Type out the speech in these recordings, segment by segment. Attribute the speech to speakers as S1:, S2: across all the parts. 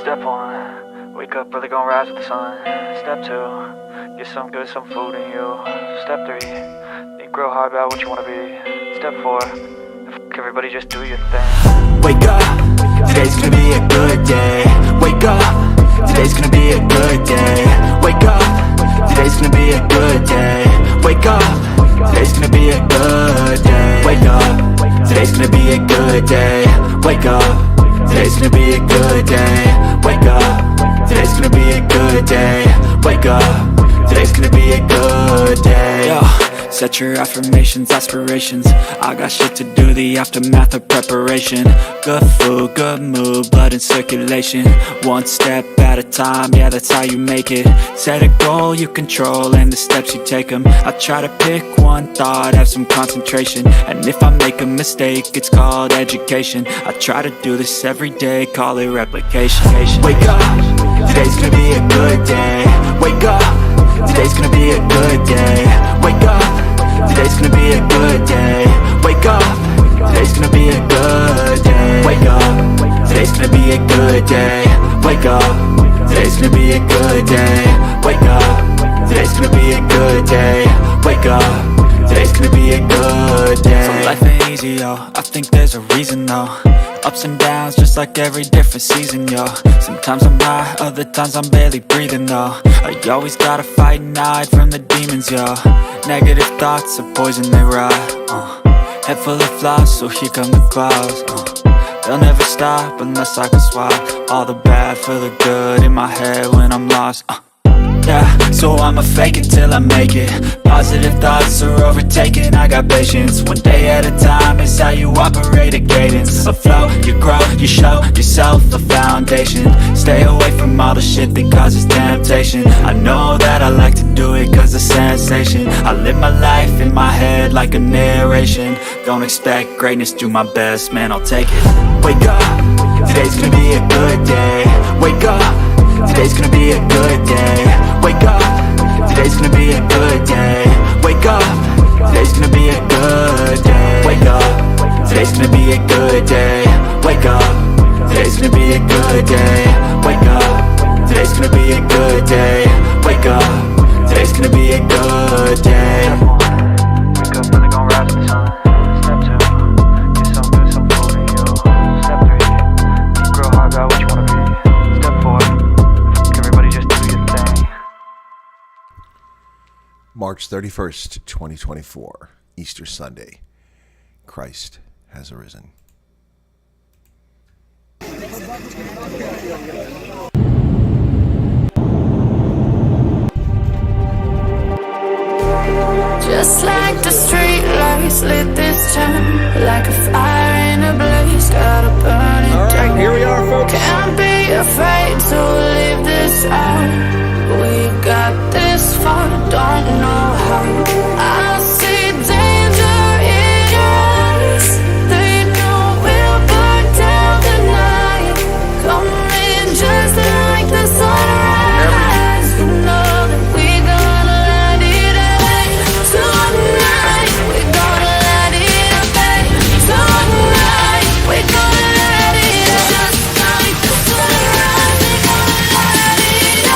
S1: Step 1, wake up, really gonna rise with the sun. Step 2, get some good, some food in you. Step 3, think real hard about what you wanna be. Step 4, everybody just do your thing.
S2: Wake up, today's gonna be a good day. Wake up, today's gonna be a good day. Wake up, today's gonna be a good day. Wake up, today's gonna be a good day. Wake up, today's gonna be a good day. Wake up, today's gonna be a good day. Wake up, today's gonna be a good day. Wake up, today's gonna be a good day. Yo. Set your affirmations, aspirations. I got shit to do, the aftermath of preparation. Good food, good mood, blood in circulation. One step at a time, yeah, that's how you make it. Set a goal you control and the steps you take them. I try to pick one thought, have some concentration. And if I make a mistake, it's called education. I try to do this every day, call it replication. Wake up, today's gonna be a good day. Wake up, today's gonna be a good day. Wake up, today's gonna be a good day. Wake up, today's gonna be a good day. Wake up, today's gonna be a good day. Wake up, today's gonna be a good day. Wake up, today's gonna be a good day. Wake up, today's gonna be a good day. So life ain't easy, yo, I think there's a reason though. Ups and downs, just like every different season, yo. Sometimes I'm high, other times I'm barely breathing, though. I always gotta fight and hide from the demons, yo. Negative thoughts are poison, they rot. Head full of flies, so here come the clouds. They'll never stop unless I can swap all the bad for the good in my head when I'm lost. Yeah, so I'ma fake it till I make it. Positive thoughts are overtaken, I got patience. One day at a time is how you operate a cadence. A flow, you grow, you show yourself a foundation. Stay away from all the shit that causes temptation. I know that I like to do it cause it's sensation. I live my life in my head like a narration. Don't expect greatness, do my best, man, I'll take it. Wake up, today's gonna be a good day. Wake up, today's gonna be a good day. Wake up, today's gonna be a good day. Wake up, today's gonna be a good day. Wake up, today's gonna be a good day. Wake up, today's gonna be a good day. Wake up, today's gonna be a good day. Wake up, today's gonna be a good day.
S1: Wake up, really gonna rise with the sun. Step 2, get some good, some food in you. Step 3, think real hard about what you wanna be. Step 4, everybody just do your thing.
S3: March 31st, 2024, Easter Sunday. Christ has arisen.
S4: Just like the street lights lit this town, like a fire in a blaze, gotta burn it down.
S5: Alright, here we are, folks.
S4: Can't be afraid to leave this out. We got this far, don't know how. I see danger in your eyes. They know we'll burn down the night. Coming just like the sunrise. You know that we gonna light it up. Tonight, we gonna light it up. Tonight, we gonna light it up. Just like the sunrise, we gonna light it up.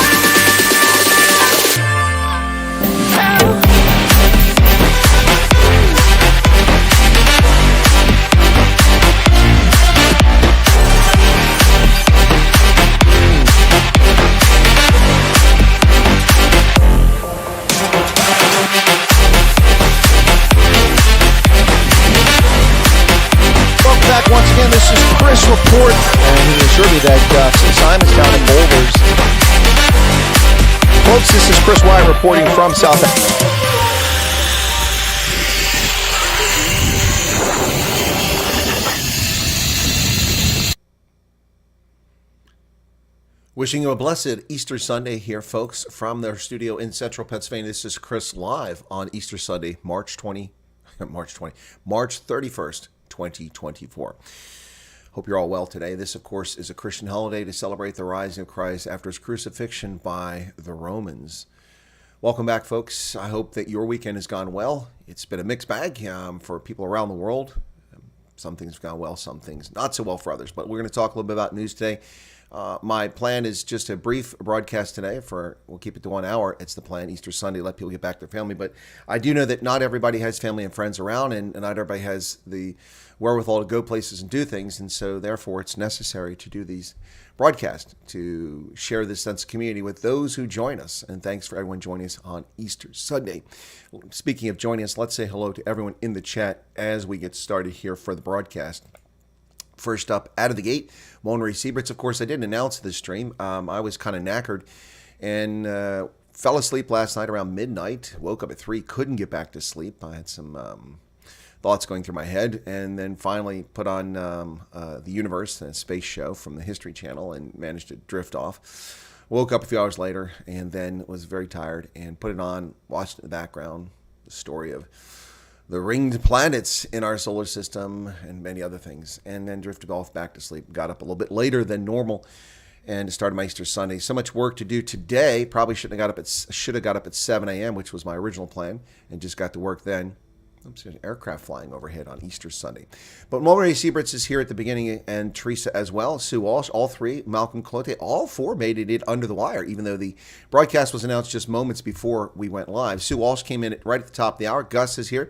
S5: Welcome back once again. This is Chris Report, and he assured me that St. Simon's down in Boulders. Folks, this is Chris Wyatt reporting from South Africa.
S3: Wishing you a blessed Easter Sunday here, folks, from their studio in Central Pennsylvania. This is Chris live on Easter Sunday, March 31st, 2024. Hope you're all well today. This, of course, is a Christian holiday to celebrate the rising of Christ after his crucifixion by the Romans. Welcome back, folks. I hope that your weekend has gone well. It's been a mixed bag for people around the world. Some things have gone well, some things not so well for others. But we're going to talk a little bit about news today. My plan is just a brief broadcast today we'll keep it to 1 hour. It's the plan, Easter Sunday, let people get back to their family. But I do know that not everybody has family and friends around, and not everybody has the wherewithal to go places and do things. And so therefore it's necessary to do these broadcasts to share this sense of community with those who join us. And thanks for everyone joining us on Easter Sunday. Speaking of joining us, let's say hello to everyone in the chat as we get started here for the broadcast. First up, out of the gate, Monologue Seabrits. Of course, I didn't announce this stream. I was kind of knackered and fell asleep last night around midnight. Woke up at 3, couldn't get back to sleep. I had some thoughts going through my head, and then finally put on The Universe, a space show from the History Channel, and managed to drift off. Woke up a few hours later, and then was very tired, and put it on, watched it in the background, the story of the ringed planets in our solar system, and many other things, and then drifted off back to sleep. Got up a little bit later than normal, and started my Easter Sunday. So much work to do today. Probably should have got up at 7 a.m., which was my original plan, and just got to work then. Oops, there's an aircraft flying overhead on Easter Sunday. But Monologue Seabrits is here at the beginning, and Teresa as well. Sue Walsh, all three. Malcolm Clote, all four made it under the wire, even though the broadcast was announced just moments before we went live. Sue Walsh came in right at the top of the hour. Gus is here.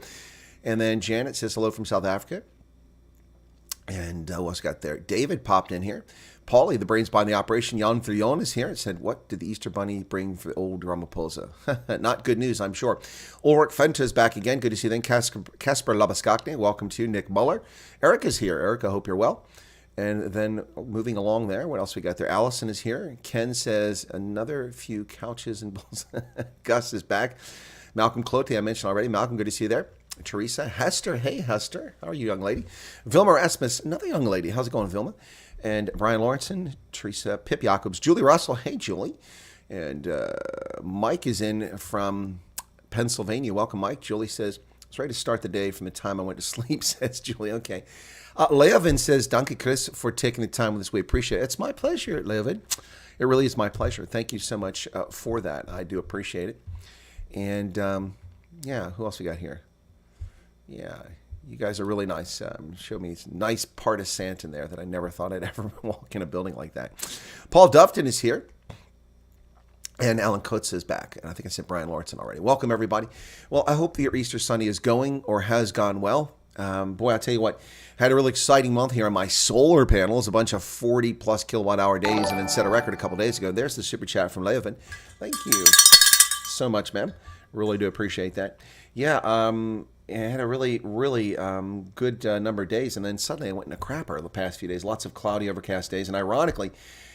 S3: And then Janet says hello from South Africa. And who else got there? David popped in here. Paulie, the brains behind the operation, Jan Thurion is here and said, what did the Easter Bunny bring for old Ramaphosa? Not good news, I'm sure. Ulrich Fenta is back again. Good to see you then. Casper Labaskakne, welcome to Nick Muller. Erica's here. Erica, hope you're well. And then moving along there, what else we got there? Allison is here. Ken says, another few couches and balls. Gus is back. Malcolm Clote, I mentioned already. Malcolm, good to see you there. Teresa, Hester, hey Hester, how are you, young lady? Vilma Rasmus, another young lady, how's it going, Vilma? And Brian Lawrenson, Teresa, Pip Jacobs, Julie Russell, hey Julie, and Mike is in from Pennsylvania. Welcome, Mike. Julie says, I was ready to start the day from the time I went to sleep, says Julie. Okay. Leovin says, Danke, Chris, for taking the time with us. We appreciate it. It's my pleasure, Leovin. It really is my pleasure. Thank you so much for that. I do appreciate it. And yeah, who else we got here? Yeah, you guys are really nice. Show me a nice part of Santa in there that I never thought I'd ever walk in a building like that. Paul Dufton is here. And Alan Coates is back. And I think I said Brian Lawrenson already. Welcome, everybody. Well, I hope your Easter Sunday is going or has gone well. Boy, I'll tell you what, had a really exciting month here on my solar panels, a bunch of 40-plus kilowatt-hour days, and then set a record a couple days ago. There's the super chat from Leovin. Thank you so much, ma'am. Really do appreciate that. Yeah, I had a really good number of days, and then suddenly I went in a crapper the past few days. Lots of cloudy, overcast days, and ironically,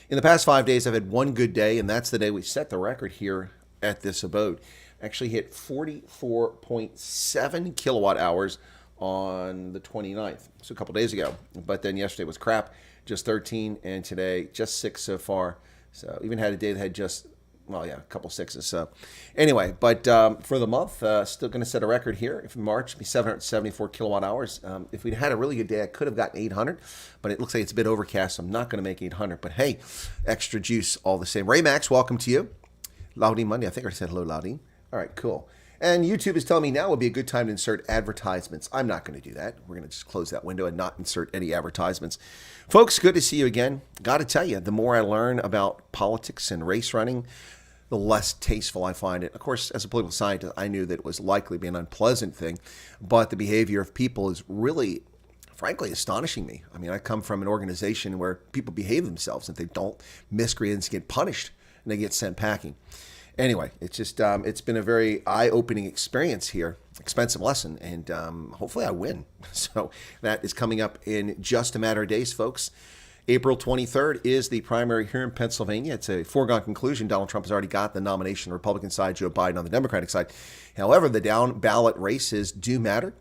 S3: in the past 5 days, I've had one good day, and that's the day we set the record here at this abode. Actually hit 44.7 kilowatt hours on the 29th, so a couple days ago. But then yesterday was crap, just 13, and today just 6 so far. So even had a day that had just, well, yeah, a couple 6s. So anyway, but for the month, still going to set a record here. If in March, it'll be 774 kilowatt hours. If we'd had a really good day, I could have gotten 800, but it looks like it's a bit overcast, so I'm not going to make 800. But hey, extra juice all the same. Ray Max, welcome to you. Loudine Monday, I think I said hello, Loudine. All right, cool. And YouTube is telling me now would be a good time to insert advertisements. I'm not going to do that. We're going to just close that window and not insert any advertisements. Folks, good to see you again. Got to tell you, the more I learn about politics and race running, the less tasteful I find it. Of course, as a political scientist, I knew that it was likely to be an unpleasant thing, but the behavior of people is really, frankly, astonishing me. I mean, I come from an organization where people behave themselves. If they don't, miscreants get punished and they get sent packing. Anyway, it's just, it's been a very eye-opening experience here, expensive lesson, and hopefully I win. So that is coming up in just a matter of days, folks. April 23rd is the primary here in Pennsylvania. It's a foregone conclusion. Donald Trump has already got the nomination on the Republican side, Joe Biden on the Democratic side. However, the down-ballot races do matter.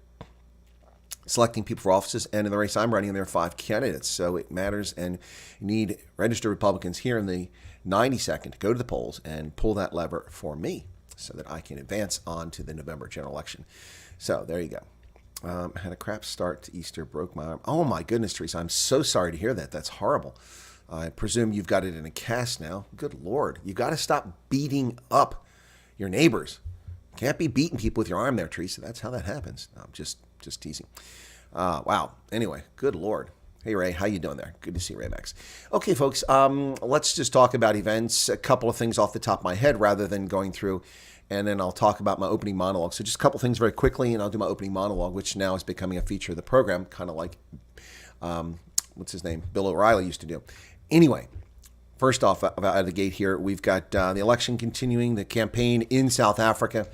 S3: Selecting people for offices, and in the race I'm running, there are 5 candidates, so it matters, and you need registered Republicans here in the 92nd to go to the polls and pull that lever for me so that I can advance on to the November general election. So there you go. Had a crap start to Easter, broke my arm. Oh my goodness, Teresa, I'm so sorry to hear that. That's horrible. I presume you've got it in a cast now. Good Lord. You got to stop beating up your neighbors. Can't be beating people with your arm there, Teresa. That's how that happens. No, I'm just teasing. Wow. Anyway, good Lord. Hey, Ray, how you doing there? Good to see you, Ray Max. Okay, folks, let's just talk about events. A couple of things off the top of my head rather than going through, and then I'll talk about my opening monologue. So just a couple things very quickly, and I'll do my opening monologue, which now is becoming a feature of the program, kind of like, what's his name? Bill O'Reilly used to do. Anyway, first off, out of the gate here, we've got the election continuing, the campaign in South Africa,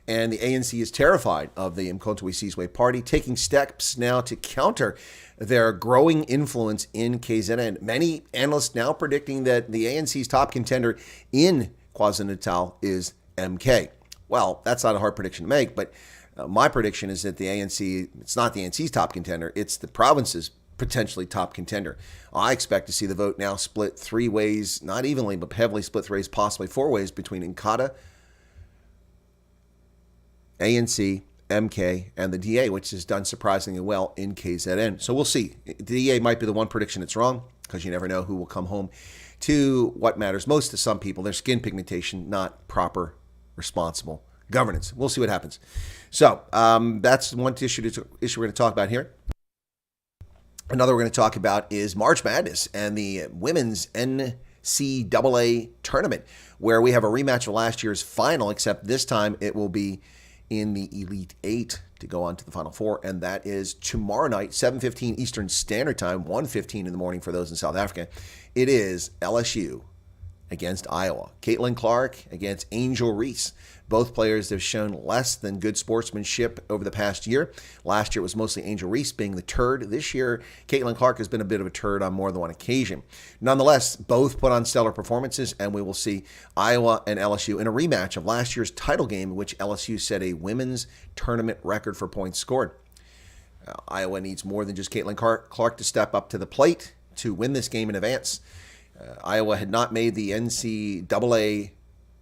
S3: and the ANC is terrified of the Mkhonto we Sizwe party, taking steps now to counter their growing influence in KZN. Many analysts now predicting that the ANC's top contender in KwaZulu-Natal is MK. Well, that's not a hard prediction to make, but my prediction is that the ANC, it's not the ANC's top contender, it's the province's potentially top contender. I expect to see the vote now split 3 ways, not evenly, but heavily split 3 ways, possibly 4 ways between Inkatha, ANC, MK, and the DA, which has done surprisingly well in KZN. So we'll see. The DA might be the one prediction that's wrong, because you never know who will come home to what matters most to some people, their skin pigmentation, not proper, responsible governance. We'll see what happens. So that's one issue we're going to talk about here. Another we're going to talk about is March Madness and the women's NCAA tournament, where we have a rematch of last year's final, except this time it will be in the Elite Eight to go on to the Final Four, and that is tomorrow night, 7:15 Eastern Standard Time, 1:15 in the morning for those in South Africa. It is LSU against Iowa. Caitlin Clark against Angel Reese. Both players have shown less than good sportsmanship over the past year. Last year it was mostly Angel Reese being the turd. This year, Caitlin Clark has been a bit of a turd on more than one occasion. Nonetheless, both put on stellar performances, and we will see Iowa and LSU in a rematch of last year's title game, in which LSU set a women's tournament record for points scored. Iowa needs more than just Caitlin Clark to step up to the plate to win this game in advance. Iowa had not made the NCAA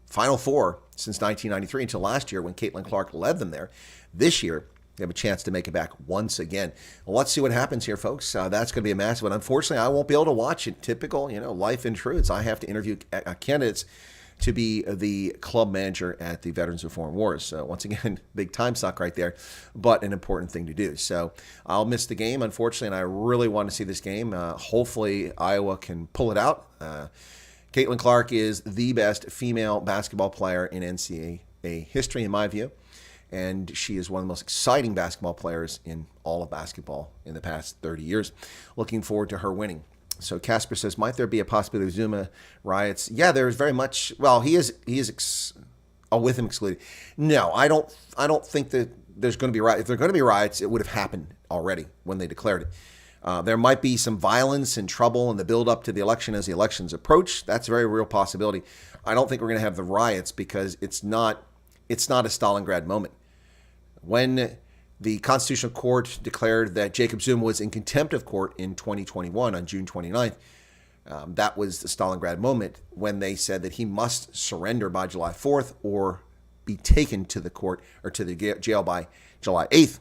S3: Final Four since 1993 until last year when Caitlin Clark led them there. This year, they have a chance to make it back once again. Well, let's see what happens here, folks. That's going to be a massive one. Unfortunately, I won't be able to watch it. Typical, life and truths. I have to interview candidates to be the club manager at the Veterans of Foreign Wars. So once again, big time suck right there, but an important thing to do. So I'll miss the game, unfortunately, and I really want to see this game. Hopefully Iowa can pull it out. Caitlin Clark is the best female basketball player in NCAA history, in my view, and she is one of the most exciting basketball players in all of basketball in the past 30 years. Looking forward to her winning. So Casper says, might there be a possibility of Zuma riots? Yeah, there's very much. Well, he is with him excluded. No, I don't think that there's going to be riots. If there are going to be riots, it would have happened already when they declared it. There might be some violence and trouble in the build-up to the election as the elections approach. That's a very real possibility. I don't think we're going to have the riots because it's not a Stalingrad moment. When the Constitutional Court declared that Jacob Zuma was in contempt of court in 2021 on June 29th, that was the Stalingrad moment when they said that he must surrender by July 4th or be taken to the court or to the jail by July 8th.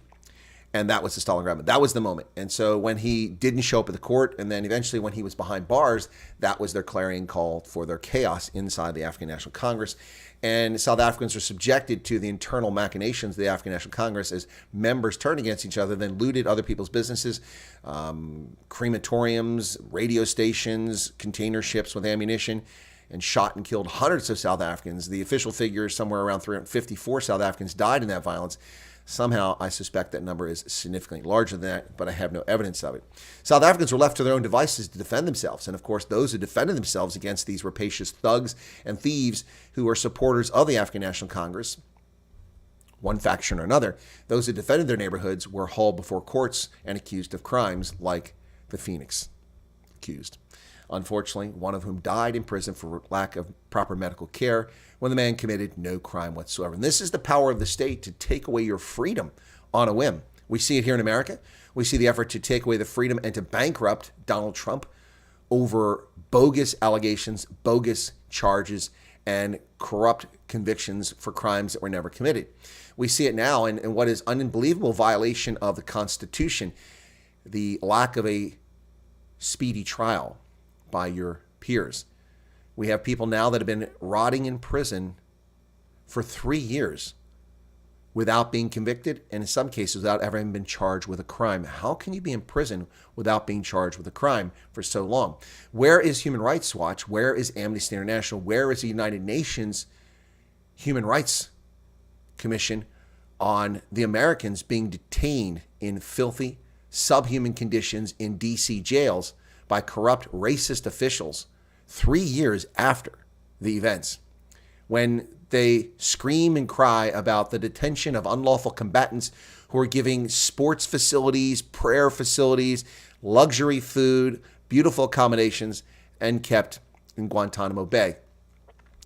S3: And that was the Stalingrad moment. That was the moment. And so when he didn't show up at the court, and then eventually when he was behind bars, that was their clarion call for their chaos inside the African National Congress. And South Africans are subjected to the internal machinations of the African National Congress as members turned against each other, then looted other people's businesses, crematoriums, radio stations, container ships with ammunition, and shot and killed hundreds of South Africans. The official figure is somewhere around 354 South Africans died in that violence. Somehow, I suspect that number is significantly larger than that, but I have no evidence of it. South Africans were left to their own devices to defend themselves. And of course, those who defended themselves against these rapacious thugs and thieves who are supporters of the African National Congress, one faction or another, those who defended their neighborhoods were hauled before courts and accused of crimes like the Phoenix accused. Unfortunately, one of whom died in prison for lack of proper medical care when the man committed no crime whatsoever. And this is the power of the state to take away your freedom on a whim. We see it here in America. We see the effort to take away the freedom and to bankrupt Donald Trump over bogus allegations, bogus charges, and corrupt convictions for crimes that were never committed. We see it now in what is an unbelievable violation of the Constitution, the lack of a speedy trial by your peers. We have people now that have been rotting in prison for 3 years without being convicted, and in some cases without ever having been charged with a crime. How can you be in prison without being charged with a crime for so long? Where is Human Rights Watch? Where is Amnesty International? Where is the United Nations Human Rights Commission on the Americans being detained in filthy, subhuman conditions in D.C. jails by corrupt, racist officials 3 years after the events, when they scream and cry about the detention of unlawful combatants who are giving sports facilities, prayer facilities, luxury food, beautiful accommodations, and kept in Guantanamo Bay.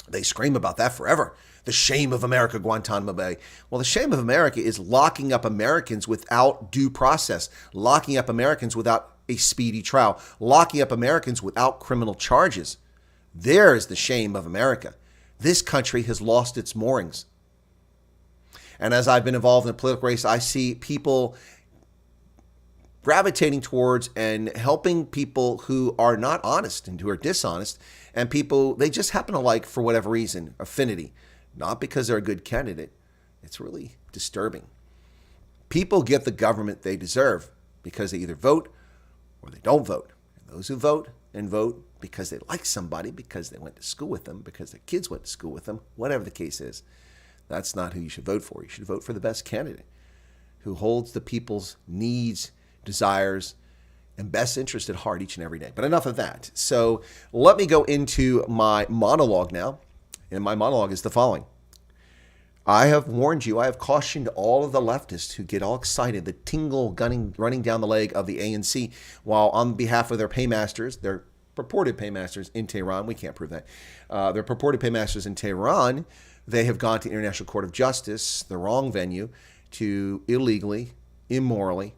S3: They scream about that forever. The shame of America, Guantanamo Bay. Well, the shame of America is locking up Americans without due process, locking up Americans without a speedy trial, locking up Americans without criminal charges. There is the shame of America. This country has lost its moorings. And as I've been involved in the political race, I see people gravitating towards and helping people who are not honest and who are dishonest, and people they just happen to like for whatever reason, affinity, not because they're a good candidate. It's really disturbing. People get the government they deserve because they either vote or they don't vote. And those who vote and vote because they like somebody, because they went to school with them, because their kids went to school with them, whatever the case is, that's not who you should vote for. You should vote for the best candidate who holds the people's needs, desires, and best interest at heart each and every day. But enough of that. So let me go into my monologue now. And my monologue is the following. I have warned you, I have cautioned all of the leftists who get all excited, the tingle running down the leg of the ANC, while on behalf of their paymasters, their purported paymasters in Tehran, we can't prove that, their purported paymasters in Tehran, they have gone to International Court of Justice, the wrong venue, to illegally, immorally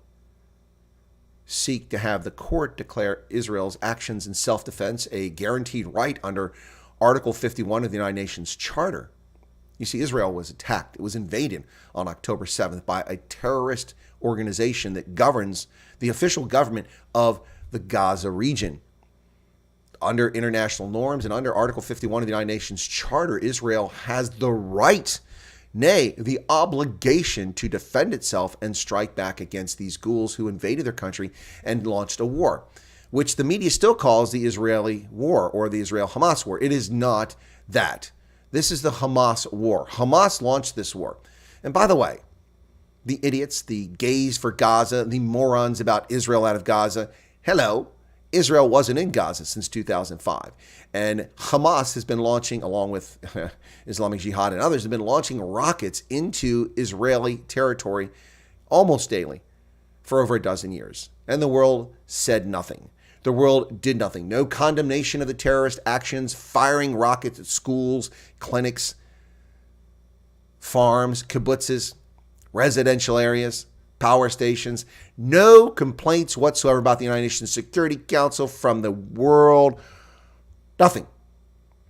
S3: seek to have the court declare Israel's actions in self-defense a guaranteed right under Article 51 of the United Nations Charter. You see, Israel was attacked. It was invaded on October 7th by a terrorist organization that governs the official government of the Gaza region. Under international norms and under Article 51 of the United Nations Charter, Israel has the right, nay, the obligation to defend itself and strike back against these ghouls who invaded their country and launched a war, which the media still calls the Israeli war or the Israel-Hamas war. It is not that. This is the Hamas war. Hamas launched this war. And by the way, the idiots, the gays for Gaza, the morons about Israel out of Gaza, hello, Israel wasn't in Gaza since 2005. And Hamas has been launching, along with Islamic Jihad and others, have been launching rockets into Israeli territory almost daily for over a dozen years. And the world said nothing. The world did nothing. No condemnation of the terrorist actions, firing rockets at schools, clinics, farms, kibbutzes, residential areas, power stations. No complaints whatsoever about the United Nations Security Council from the world. Nothing.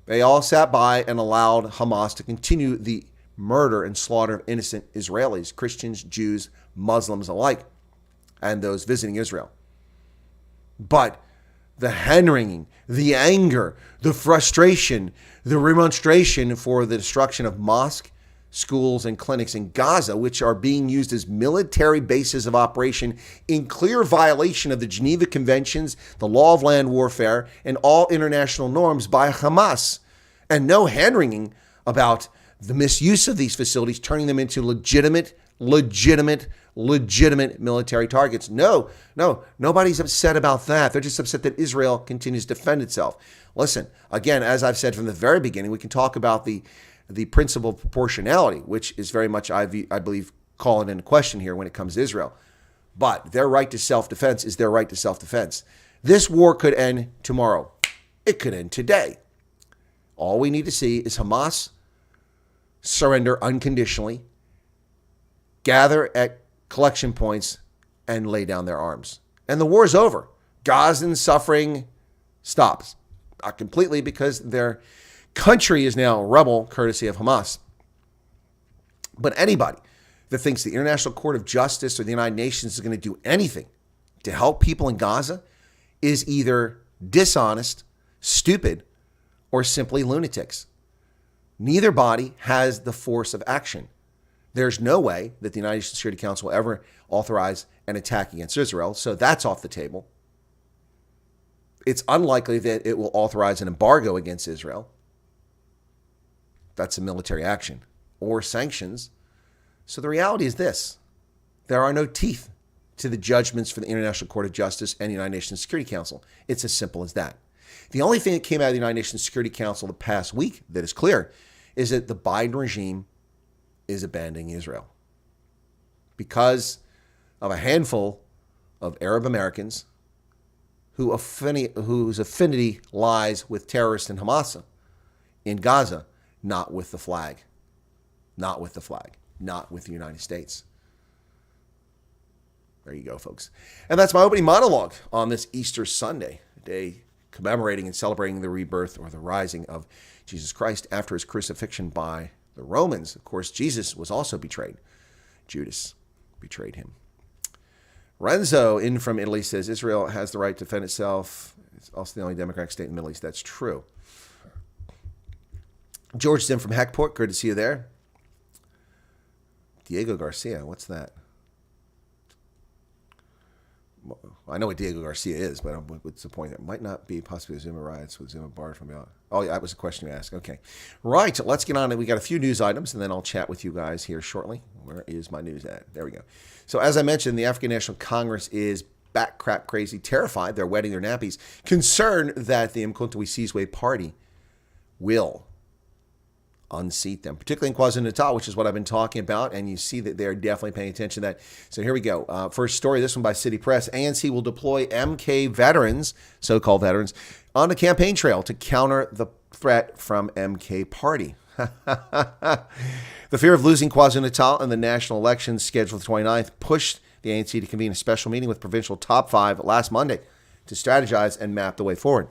S3: They all sat by and allowed Hamas to continue the murder and slaughter of innocent Israelis, Christians, Jews, Muslims alike, and those visiting Israel. But the hand-wringing, the anger, the frustration, the remonstration for the destruction of mosques, schools, and clinics in Gaza, which are being used as military bases of operation in clear violation of the Geneva Conventions, the law of land warfare, and all international norms by Hamas. And no hand-wringing about the misuse of these facilities, turning them into legitimate military targets. No, nobody's upset about that. They're just upset that Israel continues to defend itself. Listen, again, as I've said from the very beginning, we can talk about the principle of proportionality, which is very much, I believe, calling into question here when it comes to Israel. But their right to self-defense is their right to self-defense. This war could end tomorrow. It could end today. All we need to see is Hamas surrender unconditionally, gather at collection points, and lay down their arms. And the war is over. Gazan suffering stops. Not completely, because their country is now a rebel, courtesy of Hamas. But anybody that thinks the International Court of Justice or the United Nations is going to do anything to help people in Gaza is either dishonest, stupid, or simply lunatics. Neither body has the force of action. There's no way that the United Nations Security Council will ever authorize an attack against Israel, so that's off the table. It's unlikely that it will authorize an embargo against Israel. That's a military action. Or sanctions. So the reality is this. There are no teeth to the judgments for the International Court of Justice and the United Nations Security Council. It's as simple as that. The only thing that came out of the United Nations Security Council the past week that is clear is that the Biden regime is abandoning Israel because of a handful of Arab Americans whose affinity lies with terrorists and Hamas in Gaza, not with the flag, not with the United States. There you go, folks. And that's my opening monologue on this Easter Sunday, a day commemorating and celebrating the rebirth or the rising of Jesus Christ after his crucifixion by the Romans. Of course, Jesus was also betrayed. Judas betrayed him. Renzo, in from Italy, says Israel has the right to defend itself. It's also the only democratic state in the Middle East. That's true. George is in from Heckport. Good to see you there. Diego Garcia, what's that? I know what Diego Garcia is, but what's the point? It might not be possibly Zuma riots with Zuma barred from out. Oh, yeah, that was a question you asked. Okay. Right, let's get on. We got a few news items, and then I'll chat with you guys here shortly. Where is my news at? There we go. So as I mentioned, the African National Congress is back crap crazy, terrified. They're wetting their nappies, concerned that the Mkhonto we Sizwe party will unseat them, particularly in KwaZulu-Natal, which is what I've been talking about, and you see that they're definitely paying attention to that. So here we go. First story, this one by City Press. ANC will deploy MK veterans, so-called veterans, on the campaign trail to counter the threat from MK party. The fear of losing KwaZulu-Natal in the national elections scheduled for the 29th pushed the ANC to convene a special meeting with provincial top five last Monday to strategize and map the way forward.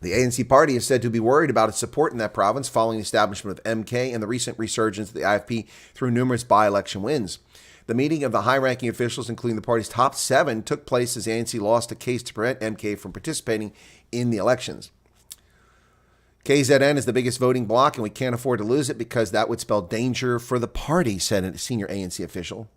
S3: The ANC party is said to be worried about its support in that province following the establishment of MK and the recent resurgence of the IFP through numerous by-election wins. The meeting of the high-ranking officials, including the party's top seven, took place as ANC lost a case to prevent MK from participating in the elections. KZN is the biggest voting bloc, and we can't afford to lose it because that would spell danger for the party, said a senior ANC official.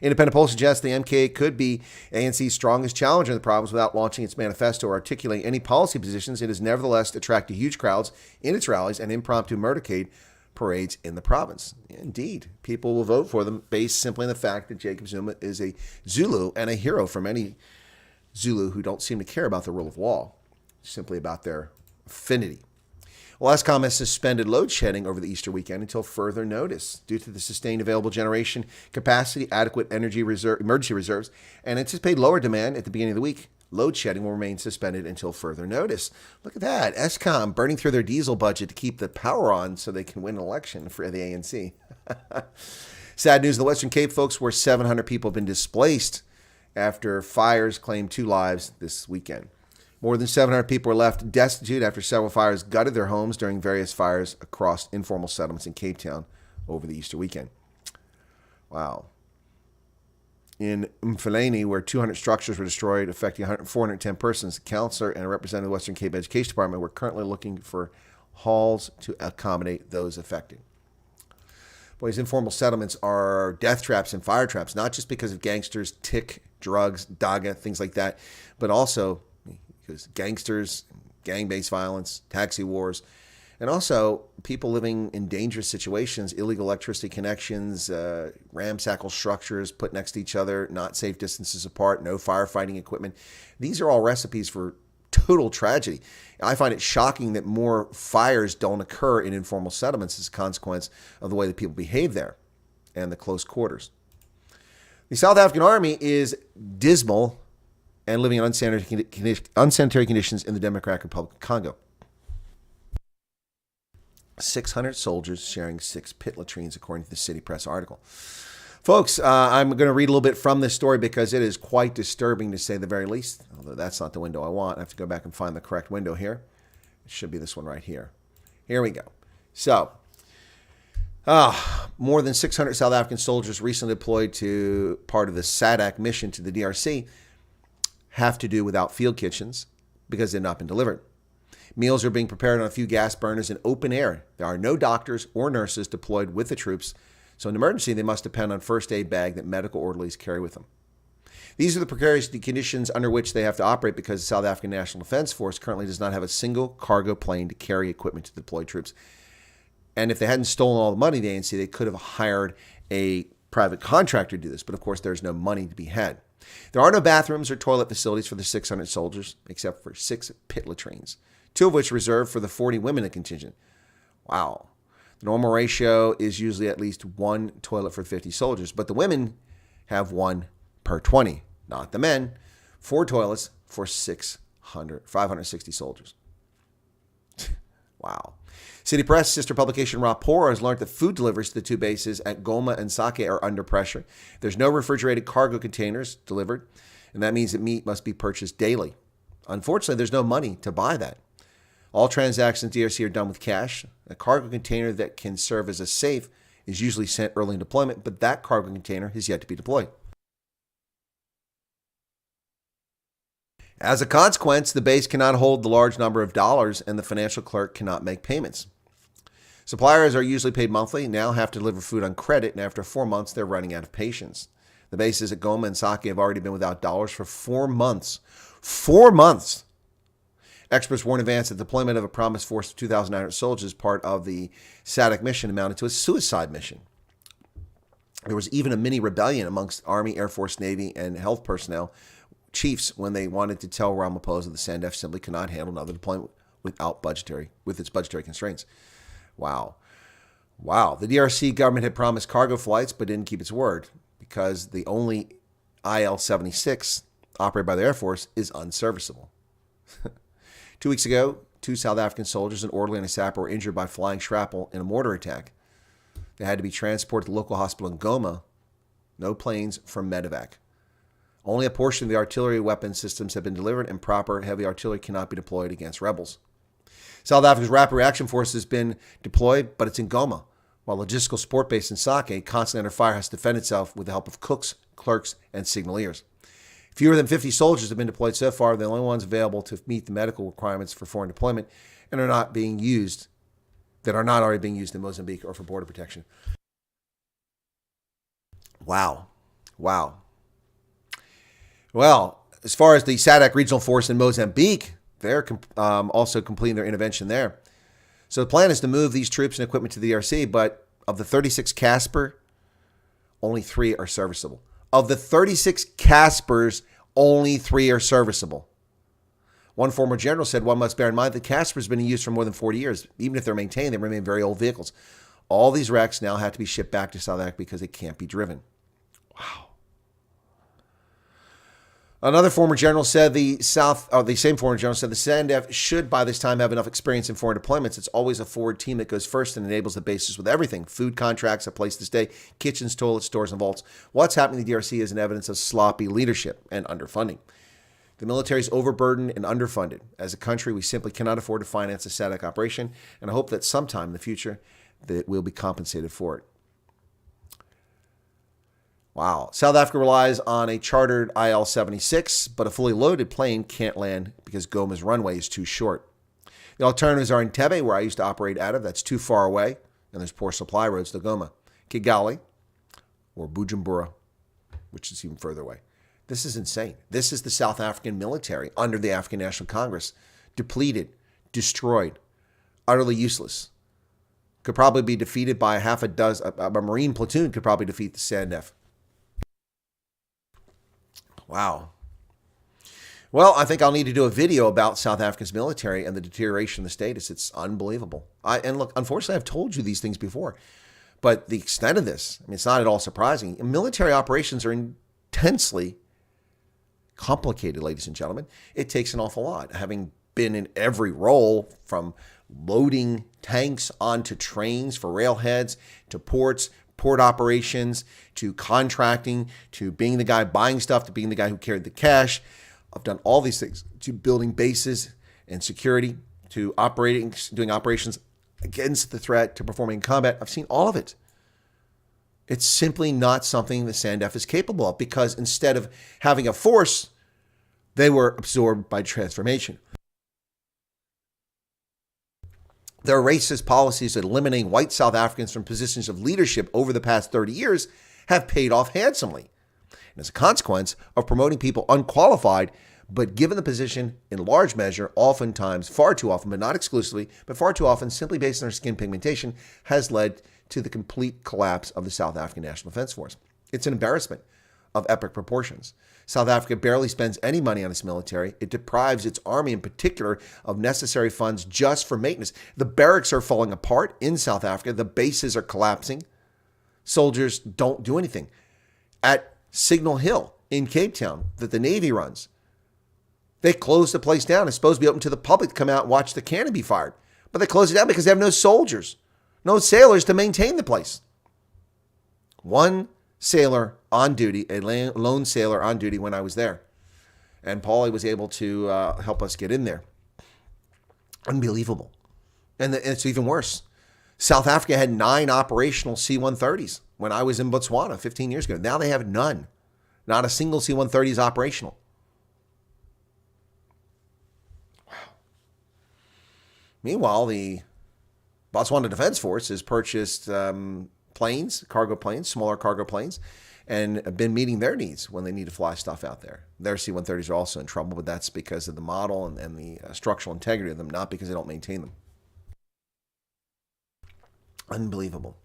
S3: Independent polls suggest the MK could be ANC's strongest challenger in the province without launching its manifesto or articulating any policy positions. It has nevertheless attracted huge crowds in its rallies and impromptu motorcade parades in the province. Indeed, people will vote for them based simply on the fact that Jacob Zuma is a Zulu and a hero for many Zulu who don't seem to care about the rule of law, simply about their affinity. Well, Eskom has suspended load shedding over the Easter weekend until further notice due to the sustained available generation capacity, adequate emergency reserves, and anticipated lower demand at the beginning of the week. Load shedding will remain suspended until further notice. Look at that. Eskom burning through their diesel budget to keep the power on so they can win an election for the ANC. Sad news in the Western Cape, folks, where 700 people have been displaced after fires claimed 2 lives this weekend. More than 700 people were left destitute after several fires gutted their homes during various fires across informal settlements in Cape Town over the Easter weekend. Wow. In Mfuleni, where 200 structures were destroyed, affecting 410 persons, a counselor and a representative of the Western Cape Education Department were currently looking for halls to accommodate those affected. Boys, informal settlements are death traps and fire traps, not just because of gangsters, tick, drugs, daga, things like that, but also because gangsters, gang-based violence, taxi wars, and also people living in dangerous situations, illegal electricity connections, ramshackle structures put next to each other, not safe distances apart, no firefighting equipment. These are all recipes for total tragedy. I find it shocking that more fires don't occur in informal settlements as a consequence of the way that people behave there and the close quarters. The South African Army is dismal and living in unsanitary conditions in the Democratic Republic of Congo. 600 soldiers sharing 6 pit latrines, according to the City Press article. Folks, I'm going to read a little bit from this story because it is quite disturbing to say the very least, although that's not the window I want. I have to go back and find the correct window here. It should be this one right here. Here we go. So, more than 600 South African soldiers recently deployed to part of the SADC mission to the DRC have to do without field kitchens because they've not been delivered. Meals are being prepared on a few gas burners in open air. There are no doctors or nurses deployed with the troops, so in emergency, they must depend on first aid bag that medical orderlies carry with them. These are the precarious conditions under which they have to operate because the South African National Defense Force currently does not have a single cargo plane to carry equipment to deployed troops. And if they hadn't stolen all the money, the ANC, they could have hired a private contractor to do this. But of course, there's no money to be had. There are no bathrooms or toilet facilities for the 600 soldiers, except for 6 pit latrines, 2 of which are reserved for the 40 women in the contingent. Wow. The normal ratio is usually at least 1 toilet for 50 soldiers, but the women have 1 per 20, not the men. 4 toilets for 560 soldiers. Wow. City Press, sister publication Rapor, has learned that food deliveries to the 2 bases at Goma and Sake are under pressure. There's no refrigerated cargo containers delivered, and that means that meat must be purchased daily. Unfortunately, there's no money to buy that. All transactions in DRC are done with cash. A cargo container that can serve as a safe is usually sent early in deployment, but that cargo container has yet to be deployed. As a consequence, the base cannot hold the large number of dollars and the financial clerk cannot make payments. Suppliers are usually paid monthly, now have to deliver food on credit, and after 4 months, they're running out of patience. The bases at Goma and Sake have already been without dollars for 4 months. 4 months! Experts warn in advance that the deployment of a promised force of 2,900 soldiers as part of the SADC mission amounted to a suicide mission. There was even a mini rebellion amongst Army, Air Force, Navy, and health personnel chiefs when they wanted to tell Ramaphosa the SANDF simply cannot handle another deployment with its budgetary constraints. Wow. The DRC government had promised cargo flights but didn't keep its word because the only IL-76 operated by the Air Force is unserviceable. 2 weeks ago, 2 South African soldiers, an orderly and a sapper, were injured by flying shrapnel in a mortar attack. They had to be transported to the local hospital in Goma. No planes from medevac. Only a portion of the artillery weapon systems have been delivered, and proper heavy artillery cannot be deployed against rebels. South Africa's Rapid Reaction Force has been deployed, but it's in Goma, while logistical support base in Sake, constantly under fire, has to defend itself with the help of cooks, clerks, and signaliers. Fewer than 50 soldiers have been deployed so far. They're the only ones available to meet the medical requirements for foreign deployment and are not already being used in Mozambique or for border protection. Wow. Well, as far as the SADC regional force in Mozambique, they're also completing their intervention there. So the plan is to move these troops and equipment to the DRC, but of the 36 Casper, only 3 are serviceable. Of the 36 Caspers, only 3 are serviceable. One former general said one must bear in mind that Caspers have been in use for more than 40 years. Even if they're maintained, they remain very old vehicles. All these wrecks now have to be shipped back to South Africa because they can't be driven. Wow. Another former general said the same former general said the SANDF should by this time have enough experience in foreign deployments. It's always a forward team that goes first and enables the bases with everything. Food contracts, a place to stay, kitchens, toilets, stores, and vaults. What's happening in the DRC is an evidence of sloppy leadership and underfunding. The military is overburdened and underfunded. As a country, we simply cannot afford to finance a SADC operation, and I hope that sometime in the future that we'll be compensated for it. Wow. South Africa relies on a chartered IL-76, but a fully loaded plane can't land because Goma's runway is too short. The alternatives are Entebbe, where I used to operate out of. That's too far away, and there's poor supply roads to Goma. Kigali, or Bujumbura, which is even further away. This is insane. This is the South African military under the African National Congress. Depleted, destroyed, utterly useless. Could probably be defeated by a Marine platoon could probably defeat the SANDF. Wow. Well, I think I'll need to do a video about South Africa's military and the deterioration of the status. It's unbelievable. And look, unfortunately, I've told you these things before. But the extent of this, it's not at all surprising. Military operations are intensely complicated, ladies and gentlemen. It takes an awful lot. Having been in every role, from loading tanks onto trains for railheads, to ports, port operations, to contracting, to being the guy buying stuff, to being the guy who carried the cash. I've done all these things, to building bases and security, to doing operations against the threat, to performing combat. I've seen all of it. It's simply not something the SANDF is capable of, because instead of having a force, they were absorbed by transformation. Their racist policies of eliminating white South Africans from positions of leadership over the past 30 years have paid off handsomely. And as a consequence of promoting people unqualified, but given the position in large measure, oftentimes, far too often, but not exclusively, but far too often, simply based on their skin pigmentation, has led to the complete collapse of the South African National Defense Force. It's an embarrassment of epic proportions. South Africa barely spends any money on its military. It deprives its army in particular of necessary funds just for maintenance. The barracks are falling apart in South Africa. The bases are collapsing. Soldiers don't do anything. At Signal Hill in Cape Town that the Navy runs, they closed the place down. It's supposed to be open to the public to come out and watch the cannon be fired. But they closed it down because they have no soldiers, no sailors to maintain the place. One sailor on duty, a lone sailor on duty when I was there. And Paulie was able to help us get in there. Unbelievable. And it's even worse. South Africa had 9 operational C-130s when I was in Botswana 15 years ago. Now they have none. Not a single C-130 is operational. Wow. Meanwhile, the Botswana Defense Force has purchased planes, cargo planes, smaller cargo planes, and have been meeting their needs when they need to fly stuff out there. Their C-130s are also in trouble, but that's because of the model and the structural integrity of them, not because they don't maintain them. Unbelievable.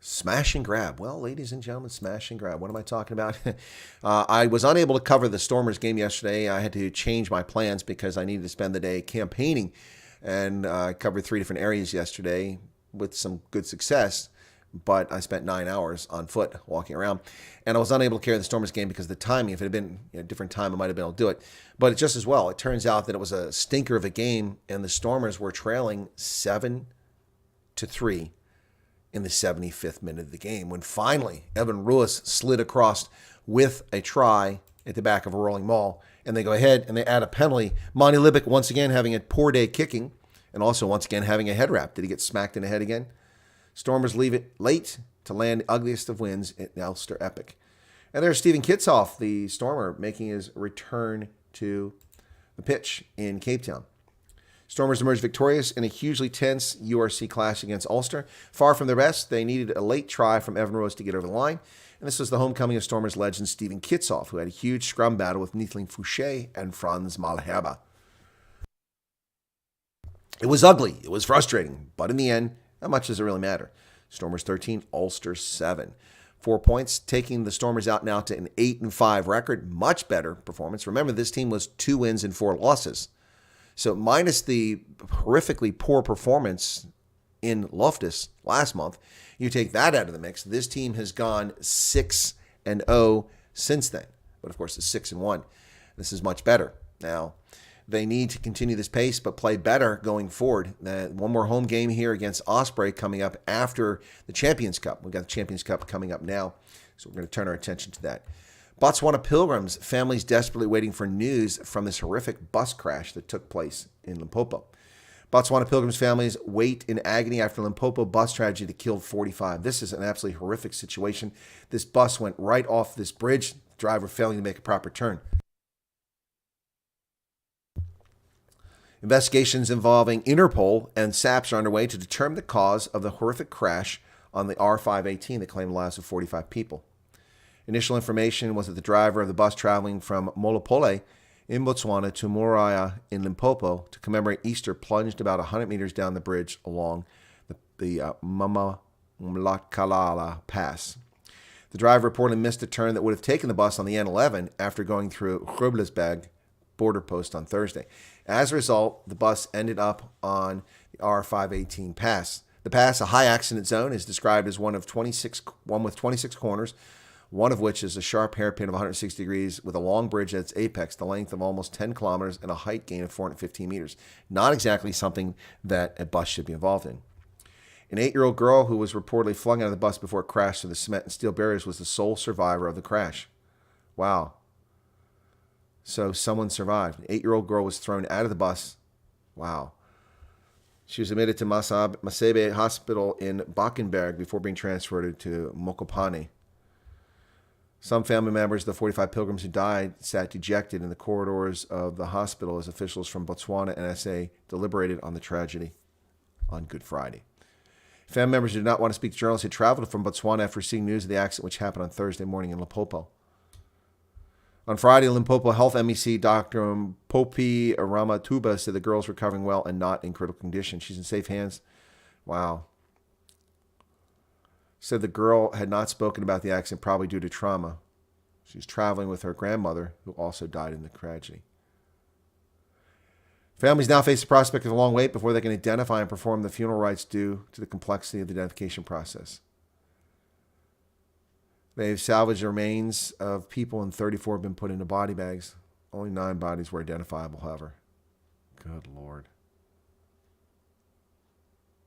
S3: Smash and grab. Well, ladies and gentlemen, smash and grab. What am I talking about? I was unable to cover the Stormers game yesterday. I had to change my plans because I needed to spend the day campaigning, and I covered 3 different areas yesterday with some good success, but I spent 9 hours on foot walking around, and I was unable to carry the Stormers game because of the timing. If it had been a different time, I might have been able to do it. But just as well, it turns out that it was a stinker of a game, and the Stormers were trailing 7-3 in the 75th minute of the game, when finally Evan Ruiz slid across with a try at the back of a rolling maul, and they go ahead and they add a penalty. Monty Libick once again having a poor day kicking, and also once again having a head wrap. Did he get smacked in the head again? Stormers leave it late to land the ugliest of wins at Ulster Epic. And there's Stephen Kitsoff, the Stormer, making his return to the pitch in Cape Town. Stormers emerged victorious in a hugely tense URC Clash against Ulster. Far from their best, they needed a late try from Evan Rose to get over the line. And this was the homecoming of Stormers legend Stephen Kitsoff, who had a huge scrum battle with Nicklin Fouché and Franz Malherbe. It was ugly. It was frustrating. But in the end, how much does it really matter? Stormers 13, Ulster 7. 4 points, taking the Stormers out now to an 8-5 record. Much better performance. Remember, this team was 2 wins and 4 losses. So minus the horrifically poor performance in Loftus last month, you take that out of the mix, this team has gone 6-0 since then. But of course, it's 6-1. This is much better. Now, they need to continue this pace, but play better going forward. One more home game here against Osprey coming up after the Champions Cup. We've got the Champions Cup coming up now, so we're going to turn our attention to that. Botswana pilgrims, families desperately waiting for news from this horrific bus crash that took place in Limpopo. Botswana pilgrims' families wait in agony after Limpopo bus tragedy that killed 45. This is an absolutely horrific situation. This bus went right off this bridge, the driver failing to make a proper turn. Investigations involving Interpol and SAPS are underway to determine the cause of the horrific crash on the R518 that claimed the lives of 45 people. Initial information was that the driver of the bus traveling from Molopole in Botswana to Moriah in Limpopo to commemorate Easter plunged about 100 meters down the bridge along the Mama Mlakalala Pass. The driver reportedly missed a turn that would have taken the bus on the N11 after going through Groblersberg border post on Thursday. As a result, the bus ended up on the R518 pass. The pass, a high accident zone, is described as one with 26 corners, one of which is a sharp hairpin of 160 degrees with a long bridge at its apex, the length of almost 10 kilometers and a height gain of 415 meters. Not exactly something that a bus should be involved in. An 8-year-old girl who was reportedly flung out of the bus before it crashed through the cement and steel barriers was the sole survivor of the crash. Wow. So someone survived. An 8-year-old girl was thrown out of the bus. Wow. She was admitted to Masebe Hospital in Bakenberg before being transferred to Mokopane. Some family members of the 45 pilgrims who died sat dejected in the corridors of the hospital as officials from Botswana and SA deliberated on the tragedy on Good Friday. Family members did not want to speak to journalists who traveled from Botswana after seeing news of the accident, which happened on Thursday morning in Limpopo. On Friday, Limpopo Health MEC Dr. Popi Ramatuba said the girl's recovering well and not in critical condition. She's in safe hands. Wow. Said the girl had not spoken about the accident, probably due to trauma. She was traveling with her grandmother, who also died in the tragedy. Families now face the prospect of a long wait before they can identify and perform the funeral rites due to the complexity of the identification process. They've salvaged the remains of people, and 34 have been put into body bags. Only 9 bodies were identifiable, however. Good Lord.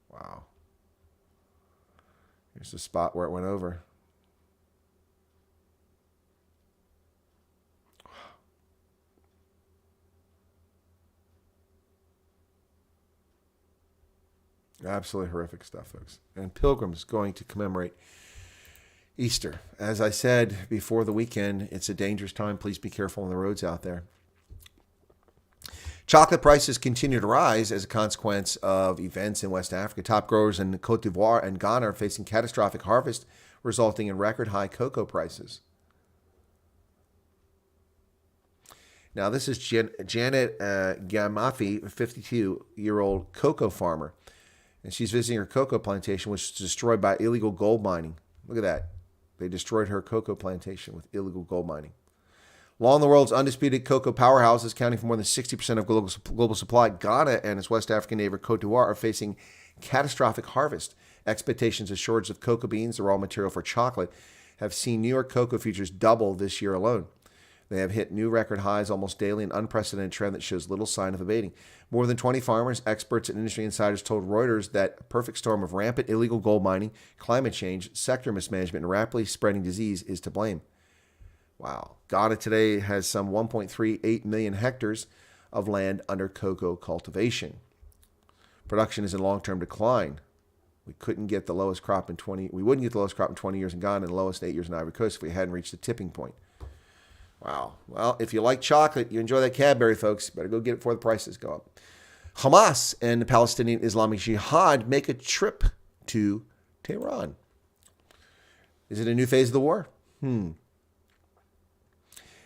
S3: Wow. Here's the spot where it went over. Absolutely horrific stuff, folks. And pilgrims going to commemorate Easter. As I said before the weekend, it's a dangerous time. Please be careful on the roads out there. Chocolate prices continue to rise as a consequence of events in West Africa. Top growers in Côte d'Ivoire and Ghana are facing catastrophic harvest, resulting in record high cocoa prices. Now, this is Janet Gamafi, a 52-year-old cocoa farmer. And she's visiting her cocoa plantation, which was destroyed by illegal gold mining. Look at that. They destroyed her cocoa plantation with illegal gold mining. Along the world's undisputed cocoa powerhouses, accounting for more than 60% of global supply, Ghana and its West African neighbor Côte d'Ivoire are facing catastrophic harvest. Expectations of shortage of cocoa beans, the raw material for chocolate, have seen New York cocoa futures double this year alone. They have hit new record highs almost daily, an unprecedented trend that shows little sign of abating. More than 20 farmers, experts, and industry insiders told Reuters that a perfect storm of rampant illegal gold mining, climate change, sector mismanagement, and rapidly spreading disease is to blame. Wow. Ghana today has some 1.38 million hectares of land under cocoa cultivation. Production is in long-term decline. We wouldn't get the lowest crop in 20 years in Ghana and the lowest in 8 years in Ivory Coast if we hadn't reached the tipping point. Wow. Well, if you like chocolate, you enjoy that Cadbury, folks. Better go get it before the prices go up. Hamas and the Palestinian Islamic Jihad make a trip to Tehran. Is it a new phase of the war? The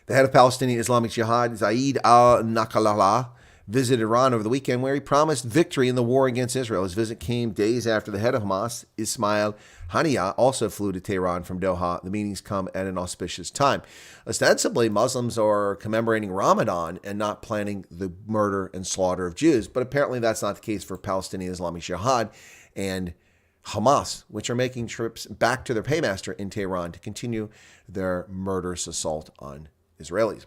S3: head of Palestinian Islamic Jihad, Zaid al-Naqlallah, visited Iran over the weekend, where he promised victory in the war against Israel. His visit came days after the head of Hamas, Ismail Haniyeh, also flew to Tehran from Doha. The meetings come at an auspicious time. Ostensibly, Muslims are commemorating Ramadan and not planning the murder and slaughter of Jews, but apparently that's not the case for Palestinian Islamic Jihad and Hamas, which are making trips back to their paymaster in Tehran to continue their murderous assault on Israelis.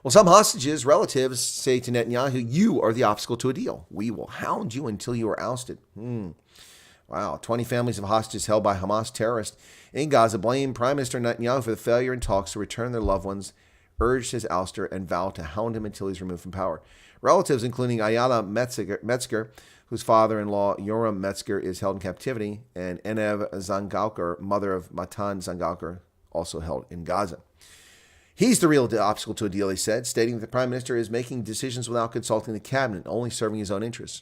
S3: Well, some hostages' relatives say to Netanyahu, "You are the obstacle to a deal. We will hound you until you are ousted." Wow. 20 families of hostages held by Hamas terrorists in Gaza blame Prime Minister Netanyahu for the failure in talks to return their loved ones, urged his ouster, and vowed to hound him until he's removed from power. Relatives, including Ayala Metzger, whose father-in-law, Yoram Metzger, is held in captivity, and Enev Zangalkar, mother of Matan Zangalkar, also held in Gaza. He's the real obstacle to a deal, he said, stating that the Prime Minister is making decisions without consulting the cabinet, only serving his own interests.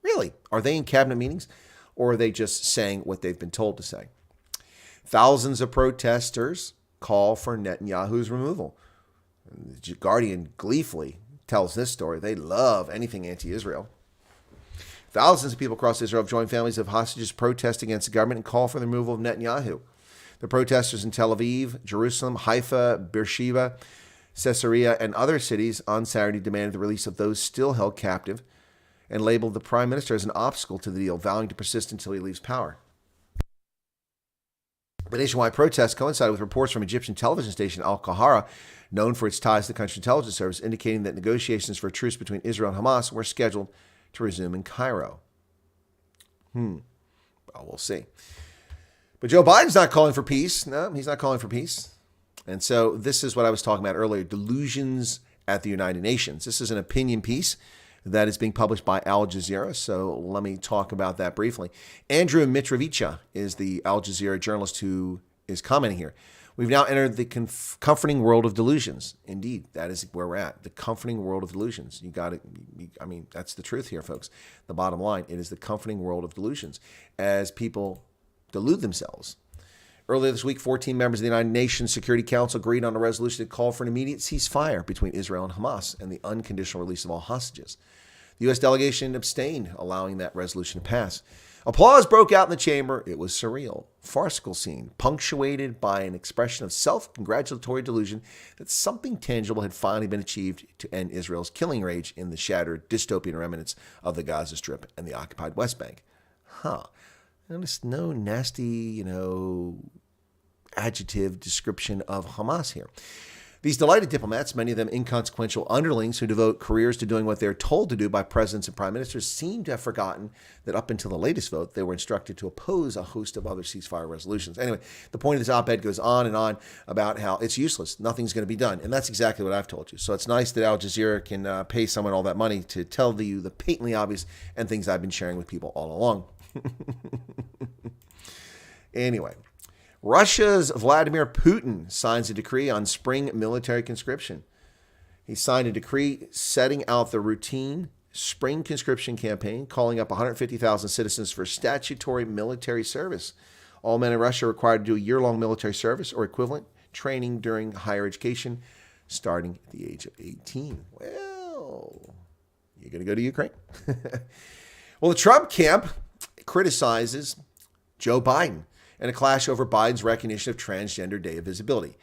S3: Really? Are they in cabinet meetings, or are they just saying what they've been told to say? Thousands of protesters call for Netanyahu's removal. The Guardian gleefully tells this story. They love anything anti-Israel. Thousands of people across Israel have joined families of hostages protest against the government and call for the removal of Netanyahu. The protesters in Tel Aviv, Jerusalem, Haifa, Beersheba, Caesarea, and other cities on Saturday demanded the release of those still held captive and labeled the Prime Minister as an obstacle to the deal, vowing to persist until he leaves power. The nationwide protests coincided with reports from Egyptian television station Al-Qahara, known for its ties to the country's intelligence service, indicating that negotiations for a truce between Israel and Hamas were scheduled to resume in Cairo. Well, we'll see. But Joe Biden's not calling for peace. No, he's not calling for peace. And so this is what I was talking about earlier, delusions at the United Nations. This is an opinion piece that is being published by Al Jazeera, so let me talk about that briefly. Andrew Mitrovica is the Al Jazeera journalist who is commenting here. We've now entered the comforting world of delusions. Indeed, that is where we're at. The comforting world of delusions. You got it. I mean, that's the truth here, folks. The bottom line, it is the comforting world of delusions as people delude themselves. Earlier this week, 14 members of the United Nations Security Council agreed on a resolution to call for an immediate ceasefire between Israel and Hamas and the unconditional release of all hostages. The U.S. delegation abstained, allowing that resolution to pass. Applause broke out in the chamber. It was surreal, farcical scene, punctuated by an expression of self-congratulatory delusion that something tangible had finally been achieved to end Israel's killing rage in the shattered dystopian remnants of the Gaza Strip and the occupied West Bank. Notice no nasty, adjective description of Hamas here. These delighted diplomats, many of them inconsequential underlings who devote careers to doing what they're told to do by presidents and prime ministers, seem to have forgotten that up until the latest vote, they were instructed to oppose a host of other ceasefire resolutions. Anyway, the point of this op-ed goes on and on about how it's useless. Nothing's going to be done. And that's exactly what I've told you. So it's nice that Al Jazeera can pay someone all that money to tell you the patently obvious and things I've been sharing with people all along. Anyway. Russia's Vladimir Putin signs a decree on spring military conscription. He signed a decree setting out the routine spring conscription campaign, calling up 150,000 citizens for statutory military service. All men in Russia are required to do a year-long military service or equivalent training during higher education, starting at the age of 18. Well, you're going to go to Ukraine? Well, the Trump camp criticizes Joe Biden and a clash over Biden's recognition of Transgender Day of Visibility.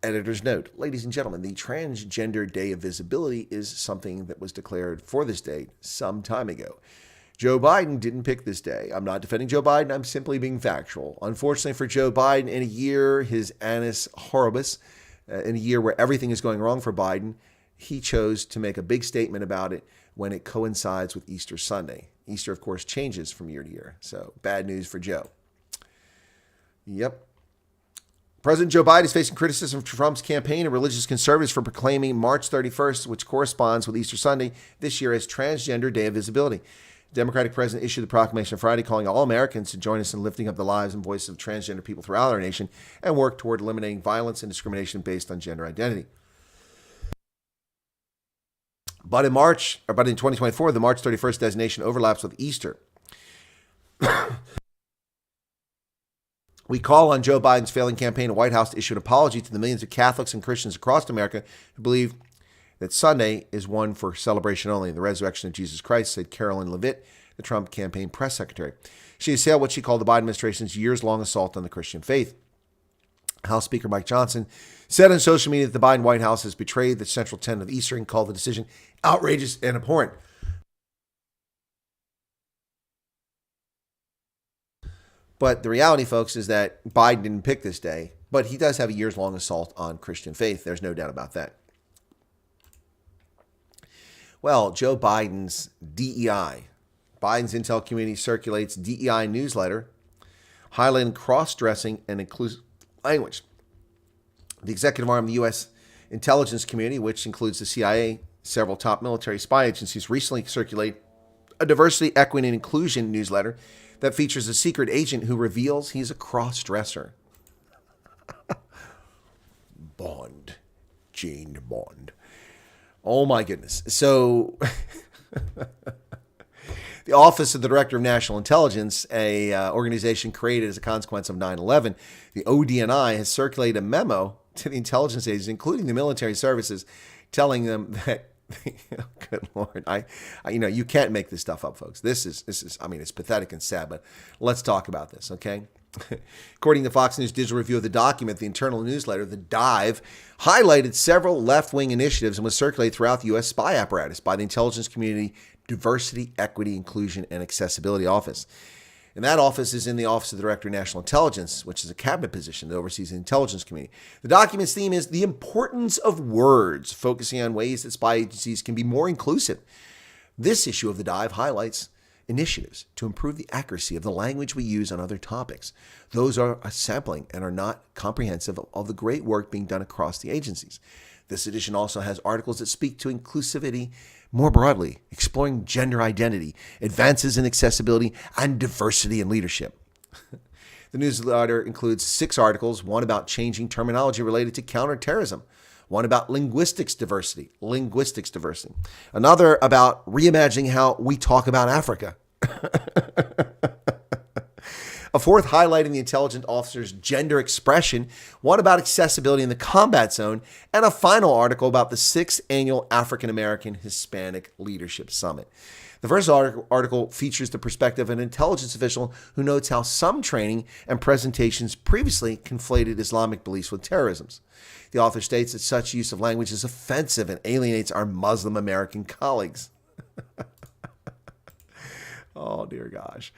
S3: Editor's note, ladies and gentlemen, the Transgender Day of Visibility is something that was declared for this date some time ago. Joe Biden didn't pick this day. I'm not defending Joe Biden. I'm simply being factual. Unfortunately for Joe Biden, in a year, his annus horribilis, in a year where everything is going wrong for Biden, he chose to make a big statement about it when it coincides with Easter Sunday. Easter, of course, changes from year to year. So bad news for Joe. Yep. President Joe Biden is facing criticism from Trump's campaign and religious conservatives for proclaiming March 31st, which corresponds with Easter Sunday this year, as Transgender Day of Visibility. The Democratic president issued the proclamation Friday, calling all Americans to join us in lifting up the lives and voices of transgender people throughout our nation and work toward eliminating violence and discrimination based on gender identity. But in 2024, the March 31st designation overlaps with Easter. We call on Joe Biden's failing campaign and White House to issue an apology to the millions of Catholics and Christians across America who believe that Sunday is one for celebration only, the resurrection of Jesus Christ, said Carolyn Levitt, the Trump campaign press secretary. She assailed what she called the Biden administration's years-long assault on the Christian faith. House Speaker Mike Johnson said on social media that the Biden White House has betrayed the central tenet of Easter and called the decision outrageous and abhorrent. But the reality, folks, is that Biden didn't pick this day, but he does have a years-long assault on Christian faith. There's no doubt about that. Well, Joe Biden's DEI, Biden's intel community circulates DEI newsletter, highlighting cross-dressing and inclusive language. The executive arm of the U.S. intelligence community, which includes the CIA, several top military spy agencies, recently circulated a diversity, equity, and inclusion newsletter that features a secret agent who reveals he's a cross-dresser. Bond. Jane Bond. Oh my goodness. So the Office of the Director of National Intelligence, a organization created as a consequence of 9/11, the ODNI has circulated a memo to the intelligence agencies, including the military services, telling them that good Lord, you can't make this stuff up, folks. This is, it's pathetic and sad, but let's talk about this, okay? According to Fox News Digital Review of the document, the internal newsletter, The Dive, highlighted several left-wing initiatives and was circulated throughout the U.S. spy apparatus by the intelligence community Diversity, Equity, Inclusion, and Accessibility Office. And that office is in the Office of the Director of National Intelligence, which is a cabinet position that oversees the intelligence community. The document's theme is the importance of words, focusing on ways that spy agencies can be more inclusive. This issue of The Dive highlights initiatives to improve the accuracy of the language we use on other topics. Those are a sampling and are not comprehensive of the great work being done across the agencies. This edition also has articles that speak to inclusivity more broadly, exploring gender identity, advances in accessibility, and diversity in leadership. The newsletter includes 6 articles, one about changing terminology related to counterterrorism, one about linguistics diversity, another about reimagining how we talk about Africa, a fourth highlighting the intelligence officer's gender expression, one about accessibility in the combat zone, and a final article about the 6th annual African American Hispanic Leadership Summit. The first article features the perspective of an intelligence official who notes how some training and presentations previously conflated Islamic beliefs with terrorism. The author states that such use of language is offensive and alienates our Muslim American colleagues. Oh, dear gosh.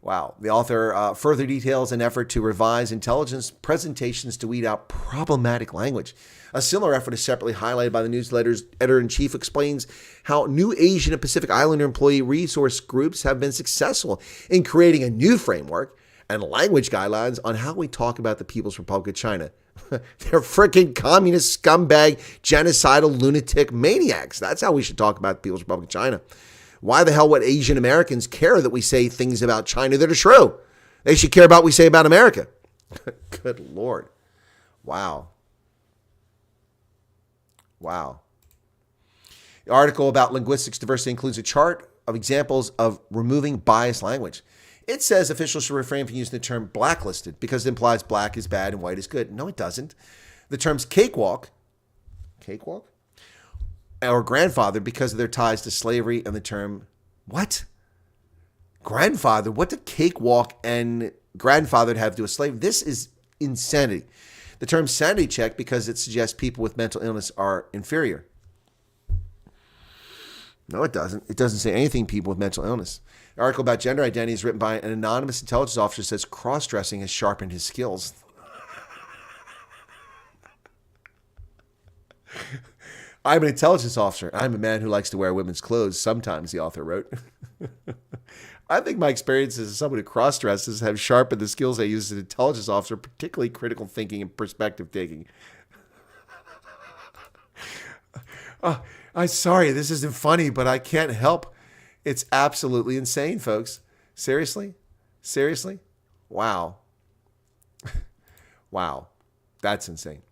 S3: Wow. The author further details an effort to revise intelligence presentations to weed out problematic language. A similar effort is separately highlighted by the newsletter's editor-in-chief, explains how new Asian and Pacific Islander employee resource groups have been successful in creating a new framework and language guidelines on how we talk about the People's Republic of China. They're freaking communist scumbag, genocidal, lunatic maniacs. That's how we should talk about the People's Republic of China. Why the hell would Asian Americans care that we say things about China that are true? They should care about what we say about America. Good Lord. Wow. Wow. The article about linguistics diversity includes a chart of examples of removing biased language. It says officials should refrain from using the term blacklisted because it implies black is bad and white is good. No, it doesn't. The terms cakewalk, or grandfather because of their ties to slavery, and the term, what? Grandfather? What did cakewalk and grandfather have to do with slavery? This is insanity. The term sanity check because it suggests people with mental illness are inferior. No, it doesn't. It doesn't say anything people with mental illness. The article about gender identity is written by an anonymous intelligence officer, says cross-dressing has sharpened his skills. I'm an intelligence officer. I'm a man who likes to wear women's clothes sometimes, the author wrote. I think my experiences as someone who cross-dresses have sharpened the skills I use as an intelligence officer, particularly critical thinking and perspective taking. I'm sorry, this isn't funny, but I can't help. It's absolutely insane, folks. Seriously? Wow. Wow. That's insane.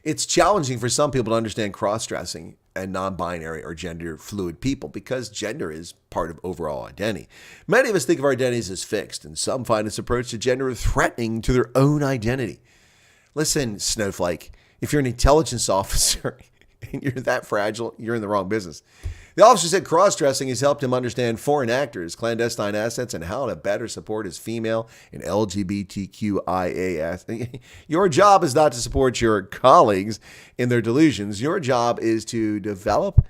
S3: It's challenging for some people to understand cross-dressing and non-binary or gender-fluid people because gender is part of overall identity. Many of us think of our identities as fixed, and some find this approach to gender threatening to their own identity. Listen, Snowflake, if you're an intelligence officer and you're that fragile, you're in the wrong business. The officer said cross-dressing has helped him understand foreign actors, clandestine assets, and how to better support his female and LGBTQIA. Your job is not to support your colleagues in their delusions. Your job is to develop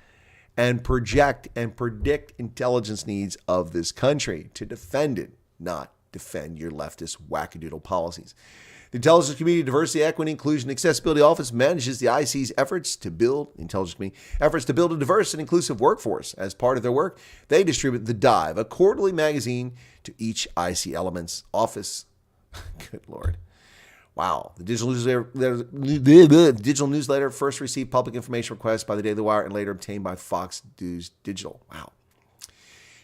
S3: and project and predict intelligence needs of this country, to defend it, not defend your leftist wackadoodle policies. The Intelligence Community Diversity, Equity, Inclusion, and Accessibility Office manages the IC's efforts to build a diverse and inclusive workforce. As part of their work, they distribute The Dive, a quarterly magazine, to each IC Elements office. Good Lord. Wow. The digital newsletter first received public information requests by the Daily Wire and later obtained by Fox News Digital. Wow.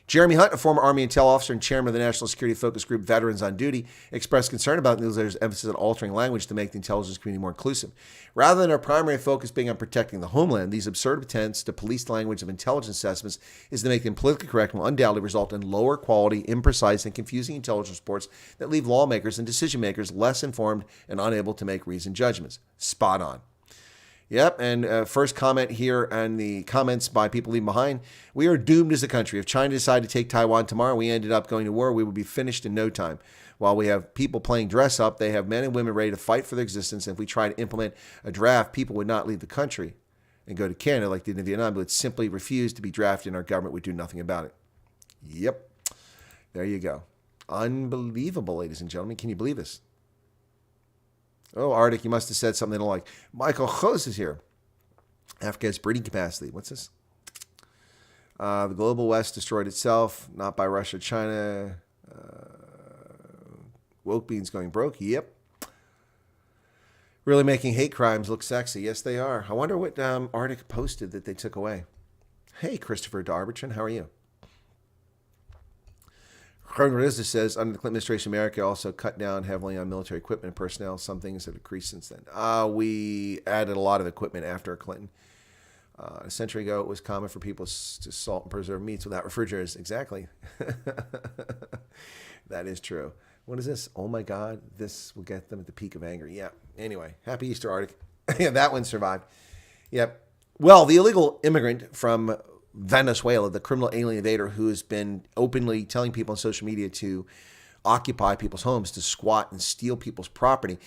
S3: Jeremy Hunt, a former Army Intel officer and chairman of the National Security Focus Group Veterans on Duty, expressed concern about the newsletter's emphasis on altering language to make the intelligence community more inclusive. Rather than our primary focus being on protecting the homeland, these absurd attempts to police the language of intelligence assessments is to make them politically correct and will undoubtedly result in lower quality, imprecise, and confusing intelligence reports that leave lawmakers and decision makers less informed and unable to make reasoned judgments. Spot on. Yep, and first comment here and the comments by people leaving behind. We are doomed as a country. If China decided to take Taiwan tomorrow, we ended up going to war, we would be finished in no time. While we have people playing dress up, they have men and women ready to fight for their existence. And if we try to implement a draft, people would not leave the country and go to Canada like they did in Vietnam, but would simply refuse to be drafted and our government would do nothing about it. Yep, there you go. Unbelievable, ladies and gentlemen. Can you believe this? Oh, Arctic, you must have said something like, Michael Chos is here. Africa has breeding capacity. What's this? The global West destroyed itself, not by Russia, China. Woke beans going broke. Yep. Really making hate crimes look sexy. Yes, they are. I wonder what Arctic posted that they took away. Hey, Christopher Darbertron, how are you? Rizza says, under the Clinton administration, America also cut down heavily on military equipment and personnel. Some things have increased since then. We added a lot of equipment after Clinton. A century ago, it was common for people to salt and preserve meats without refrigerators. Exactly. That is true. What is this? Oh, my God. This will get them at the peak of anger. Yeah. Anyway, happy Easter, Arctic. Yeah, that one survived. Yep. Well, the illegal immigrant from Venezuela, the criminal alien invader who has been openly telling people on social media to occupy people's homes, to squat and steal people's property.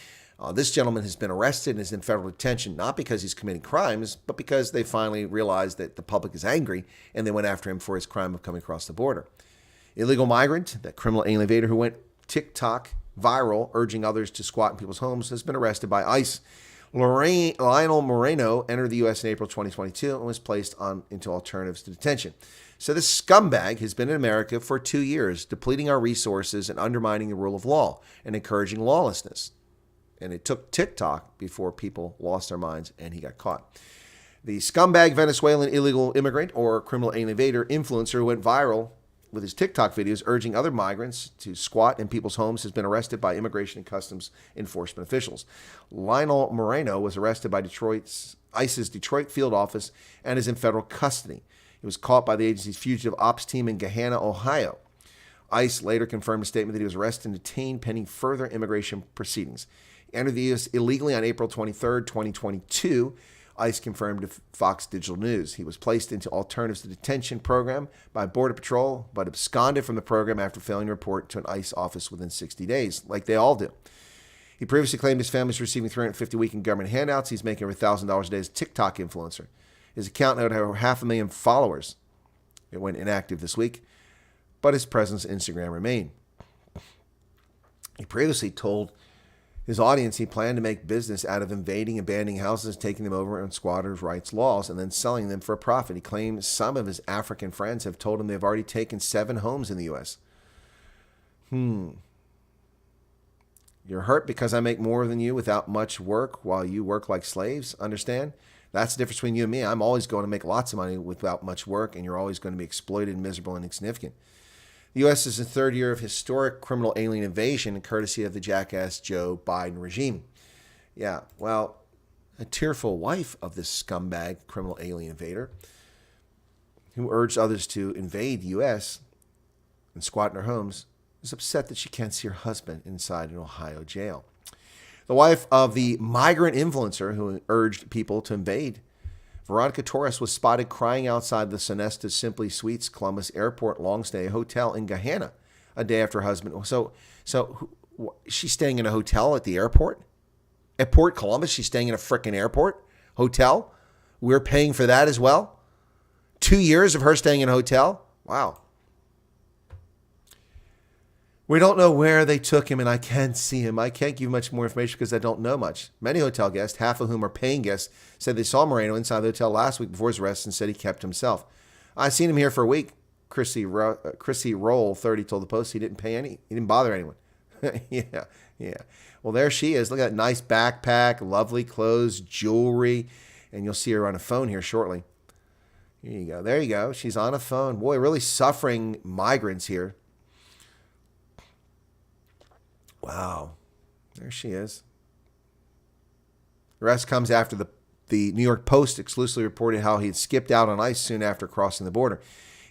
S3: This gentleman has been arrested and is in federal detention, not because he's committing crimes, but because they finally realized that the public is angry and they went after him for his crime of coming across the border. Illegal migrant, that criminal alien invader who went TikTok viral, urging others to squat in people's homes, has been arrested by ICE. Lionel Moreno entered the U.S. in April 2022 and was placed into alternatives to detention. So this scumbag has been in America for 2 years, depleting our resources and undermining the rule of law and encouraging lawlessness. And it took TikTok before people lost their minds and he got caught. The scumbag Venezuelan illegal immigrant or criminal alien invader influencer who went viral with his TikTok videos urging other migrants to squat in people's homes has been arrested by Immigration and Customs Enforcement officials. Lionel Moreno was arrested by ICE's Detroit field office and is in federal custody. He was caught by the agency's fugitive ops team in Gahanna, Ohio. ICE later confirmed a statement that he was arrested and detained pending further immigration proceedings. He entered the U.S. illegally on April 23, 2022. ICE confirmed to Fox Digital News. He was placed into alternatives to detention program by Border Patrol, but absconded from the program after failing to report to an ICE office within 60 days, like they all do. He previously claimed his family was receiving $350 a week in government handouts. He's making over $1,000 a day as a TikTok influencer. His account now had over 500,000 followers. It went inactive this week, but his presence on Instagram remained. He previously told his audience he planned to make business out of invading, abandoning houses, taking them over on squatters' rights laws, and then selling them for a profit. He claims some of his African friends have told him they've already taken 7 homes in the U.S. You're hurt because I make more than you without much work while you work like slaves? Understand? That's the difference between you and me. I'm always going to make lots of money without much work, and you're always going to be exploited, miserable, and insignificant. The U.S. is in the 3rd year of historic criminal alien invasion, courtesy of the jackass Joe Biden regime. Yeah, well, a tearful wife of this scumbag criminal alien invader who urged others to invade the U.S. and squat in their homes is upset that she can't see her husband inside an Ohio jail. The wife of the migrant influencer who urged people to invade, Veronica Torres, was spotted crying outside the Sonesta Simply Suites Columbus Airport long-stay hotel in Gahanna a day after her husband. So she's staying in a hotel at the airport? At Port Columbus, she's staying in a frickin' airport hotel? We're paying for that as well? 2 years of her staying in a hotel? Wow. We don't know where they took him, and I can't see him. I can't give much more information because I don't know much. Many hotel guests, half of whom are paying guests, said they saw Moreno inside the hotel last week before his arrest and said he kept himself. I've seen him here for a week. Chrissy Roll, 30, told the Post he didn't bother anyone. Yeah. Well, there she is. Look at that nice backpack, lovely clothes, jewelry, and you'll see her on a phone here shortly. Here you go. There you go. She's on a phone. Boy, really suffering migrants here. Wow. There she is. The rest comes after the New York Post exclusively reported how he had skipped out on ICE soon after crossing the border.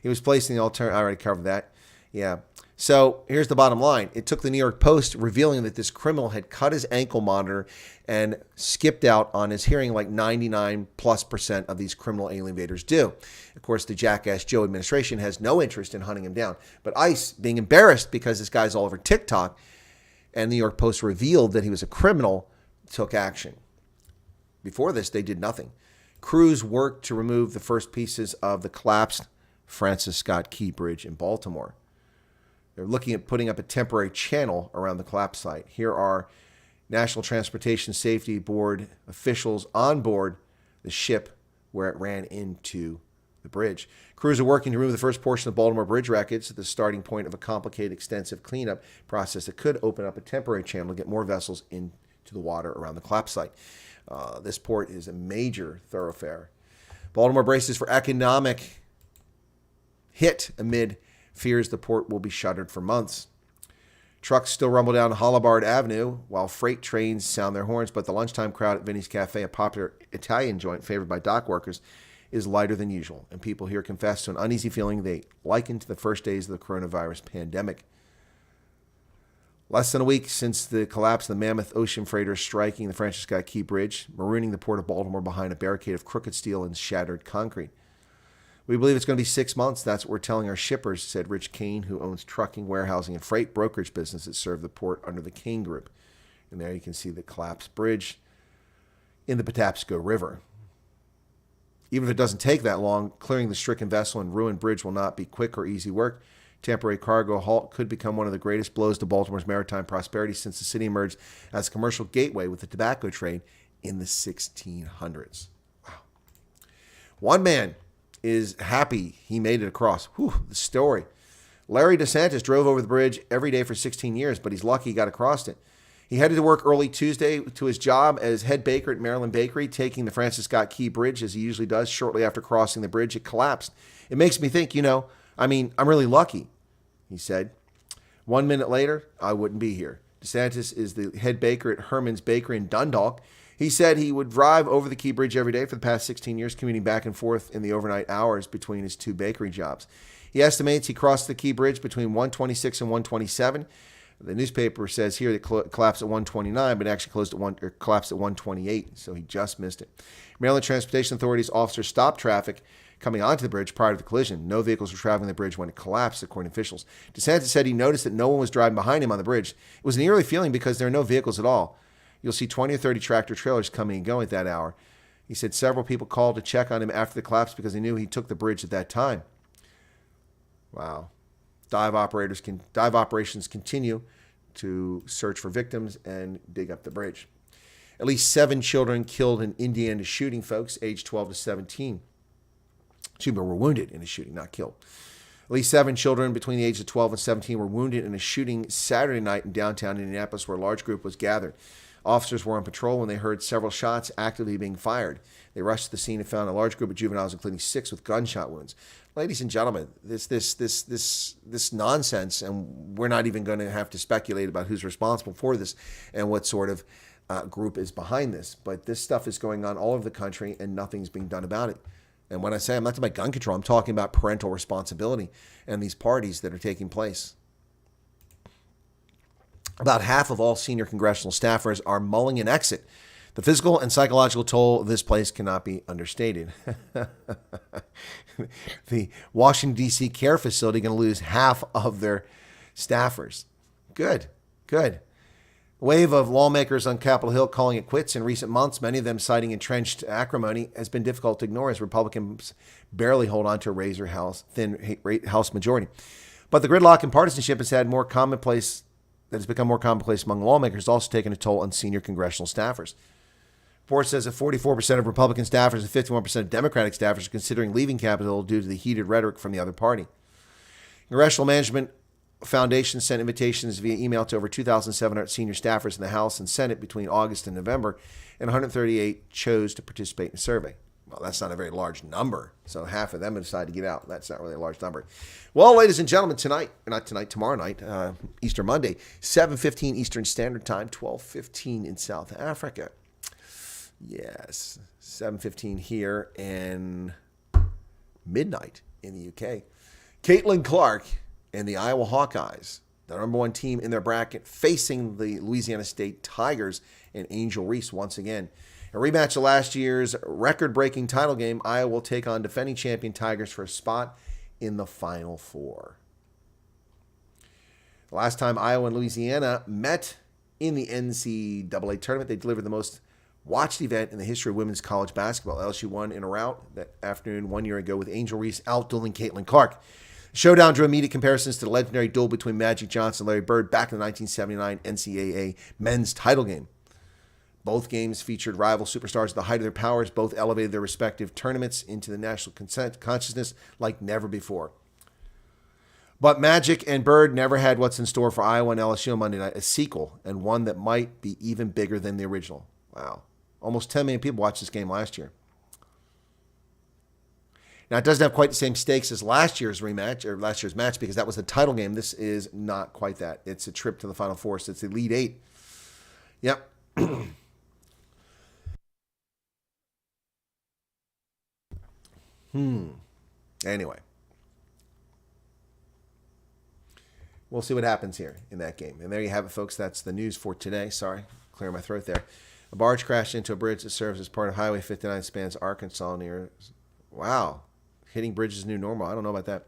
S3: He was placed in the alternative. I already covered that. Yeah. So here's the bottom line. It took the New York Post revealing that this criminal had cut his ankle monitor and skipped out on his hearing like 99+% of these criminal alien invaders do. Of course, the jackass Joe administration has no interest in hunting him down. But ICE, being embarrassed because this guy's all over TikTok, and the New York Post revealed that he was a criminal, took action. Before this, they did nothing. Crews worked to remove the first pieces of the collapsed Francis Scott Key Bridge in Baltimore. They're looking at putting up a temporary channel around the collapse site. Here are National Transportation Safety Board officials on board the ship where it ran into the bridge. Crews are working to remove the first portion of Baltimore bridge wreckage at the starting point of a complicated, extensive cleanup process that could open up a temporary channel to get more vessels into the water around the collapse site. This port is a major thoroughfare. Baltimore braces for economic hit amid fears the port will be shuttered for months. Trucks still rumble down Hollabard Avenue while freight trains sound their horns, but the lunchtime crowd at Vinny's Cafe, a popular Italian joint favored by dock workers, is lighter than usual, and people here confess to an uneasy feeling they liken to the first days of the coronavirus pandemic. Less than a week since the collapse of the mammoth ocean freighter striking the Francis Scott Key Bridge, marooning the port of Baltimore behind a barricade of crooked steel and shattered concrete. We believe it's going to be 6 months. That's what we're telling our shippers, said Rich Kane, who owns trucking, warehousing, and freight brokerage business that serve the port under the Kane Group. And there you can see the collapsed bridge in the Patapsco River. Even if it doesn't take that long, clearing the stricken vessel and ruined bridge will not be quick or easy work. Temporary cargo halt could become one of the greatest blows to Baltimore's maritime prosperity since the city emerged as a commercial gateway with the tobacco trade in the 1600s. Wow. One man is happy he made it across. Whew, the story. Larry DeSantis drove over the bridge every day for 16 years, but he's lucky he got across it. He headed to work early Tuesday to his job as head baker at Maryland Bakery, taking the Francis Scott Key Bridge as he usually does. Shortly after crossing the bridge, it collapsed. It makes me think, I'm really lucky, he said. 1 minute later, I wouldn't be here. DeSantis is the head baker at Herman's Bakery in Dundalk. He said he would drive over the Key Bridge every day for the past 16 years, commuting back and forth in the overnight hours between his two bakery jobs. He estimates he crossed the Key Bridge between 126 and 127. The newspaper says here that collapsed at 129, but actually collapsed at 128, so he just missed it. Maryland Transportation Authority's officers stopped traffic coming onto the bridge prior to the collision. No vehicles were traveling the bridge when it collapsed, according to officials. DeSantis said he noticed that no one was driving behind him on the bridge. It was an eerie feeling because there are no vehicles at all. You'll see 20 or 30 tractor trailers coming and going at that hour. He said several people called to check on him after the collapse because they knew he took the bridge at that time. Wow. Dive operations continue to search for victims and dig up the bridge. At least 7 children killed in Indiana shooting, folks, aged 12 to 17. 2 were wounded in a shooting, not killed. At least 7 children between the ages of 12 and 17 were wounded in a shooting Saturday night in downtown Indianapolis where a large group was gathered. Officers were on patrol when they heard several shots actively being fired. They rushed to the scene and found a large group of juveniles, including 6 with gunshot wounds. Ladies and gentlemen, this nonsense, and we're not even going to have to speculate about who's responsible for this and what sort of group is behind this. But this stuff is going on all over the country, and nothing's being done about it. And when I say I'm not talking about gun control, I'm talking about parental responsibility and these parties that are taking place. About half of all senior congressional staffers are mulling an exit. The physical and psychological toll of this place cannot be understated. The Washington, D.C. care facility going to lose half of their staffers. Good. A wave of lawmakers on Capitol Hill calling it quits in recent months, many of them citing entrenched acrimony, has been difficult to ignore as Republicans barely hold on to a razor-thin House majority. But the gridlock and partisanship has become more commonplace among lawmakers, also taken a toll on senior congressional staffers. The report says that 44% of Republican staffers and 51% of Democratic staffers are considering leaving Capitol Hill due to the heated rhetoric from the other party. Congressional Management Foundation sent invitations via email to over 2,700 senior staffers in the House and Senate between August and November, and 138 chose to participate in the survey. Well, that's not a very large number, so half of them have decided to get out. That's not really a large number. Well, ladies and gentlemen, tomorrow night, Easter Monday, 7:15 Eastern Standard Time, 12:15 in South Africa. Yes, 7:15 here and midnight in the UK. Caitlin Clark and the Iowa Hawkeyes, the number 1 team in their bracket, facing the Louisiana State Tigers and Angel Reese once again. A rematch of last year's record-breaking title game, Iowa will take on defending champion Tigers for a spot in the Final Four. The last time Iowa and Louisiana met in the NCAA tournament, they delivered the most watched event in the history of women's college basketball. LSU won in a rout that afternoon 1 year ago with Angel Reese outdueling Caitlin Clark. The showdown drew immediate comparisons to the legendary duel between Magic Johnson and Larry Bird back in the 1979 NCAA men's title game. Both games featured rival superstars at the height of their powers. Both elevated their respective tournaments into the national consciousness like never before. But Magic and Bird never had what's in store for Iowa and LSU on Monday night, a sequel, and one that might be even bigger than the original. Wow. Almost 10 million people watched this game last year. Now, it doesn't have quite the same stakes as last year's rematch or last year's match because that was a title game. This is not quite that. It's a trip to the Final Four. So it's the Elite Eight. Yep. Anyway. We'll see what happens here in that game. And there you have it, folks. That's the news for today. Sorry, clearing my throat there. A barge crashed into a bridge that serves as part of Highway 59 spans Arkansas near... Wow. Hitting bridge is new normal. I don't know about that.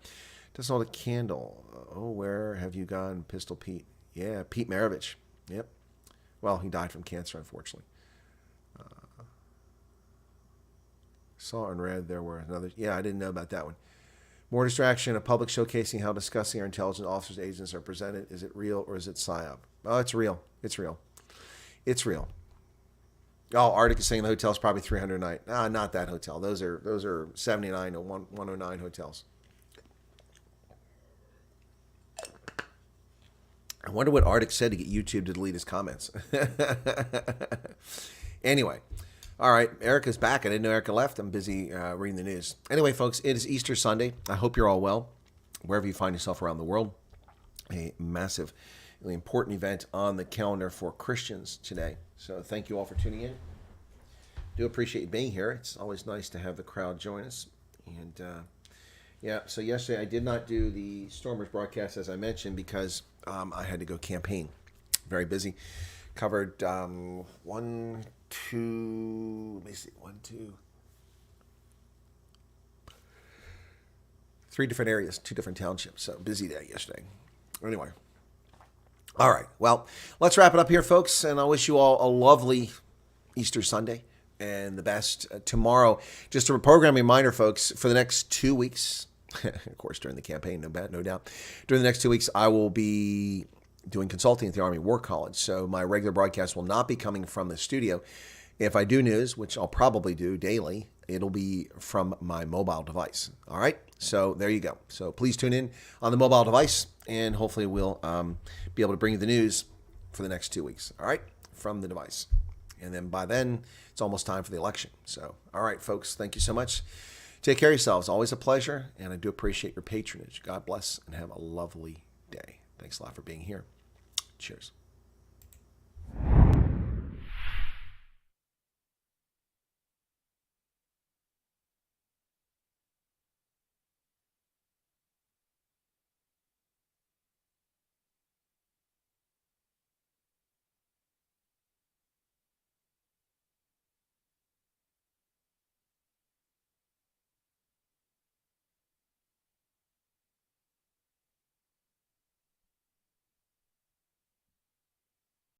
S3: Doesn't hold a candle. Oh, where have you gone, Pistol Pete? Yeah, Pete Maravich. Yep. Well, he died from cancer, unfortunately. Saw and read there were another... Yeah, I didn't know about that one. More distraction, a public showcasing how discussing our intelligence officers' agents are presented. Is it real or is it PSYOP? Oh, it's real. It's real. It's real. Oh, Arctic is saying the hotel's probably $300 a night. Not that hotel. Those are 79 or 109 hotels. I wonder what Arctic said to get YouTube to delete his comments. Anyway. All right, Erica's back. I didn't know Erica left. I'm busy reading the news. Anyway, folks, it is Easter Sunday. I hope you're all well, wherever you find yourself around the world. A massive, really important event on the calendar for Christians today. So thank you all for tuning in. Do appreciate you being here. It's always nice to have the crowd join us. And yeah, so yesterday I did not do the Stormers broadcast, as I mentioned, because I had to go campaign. Very busy. Covered 3 different areas, 2 different townships. So busy day yesterday. Anyway. All right. Well, let's wrap it up here, folks. And I wish you all a lovely Easter Sunday and the best tomorrow. Just a programming reminder, folks, for the next 2 weeks, of course, during the campaign, no doubt. During the next 2 weeks, I will be doing consulting at the Army War College. So my regular broadcast will not be coming from the studio. If I do news, which I'll probably do daily, it'll be from my mobile device. All right? So there you go. So please tune in on the mobile device, and hopefully we'll be able to bring you the news for the next 2 weeks. All right? From the device. And then by then, it's almost time for the election. So, all right, folks, thank you so much. Take care of yourselves. Always a pleasure, and I do appreciate your patronage. God bless, and have a lovely day. Thanks a lot for being here. Cheers.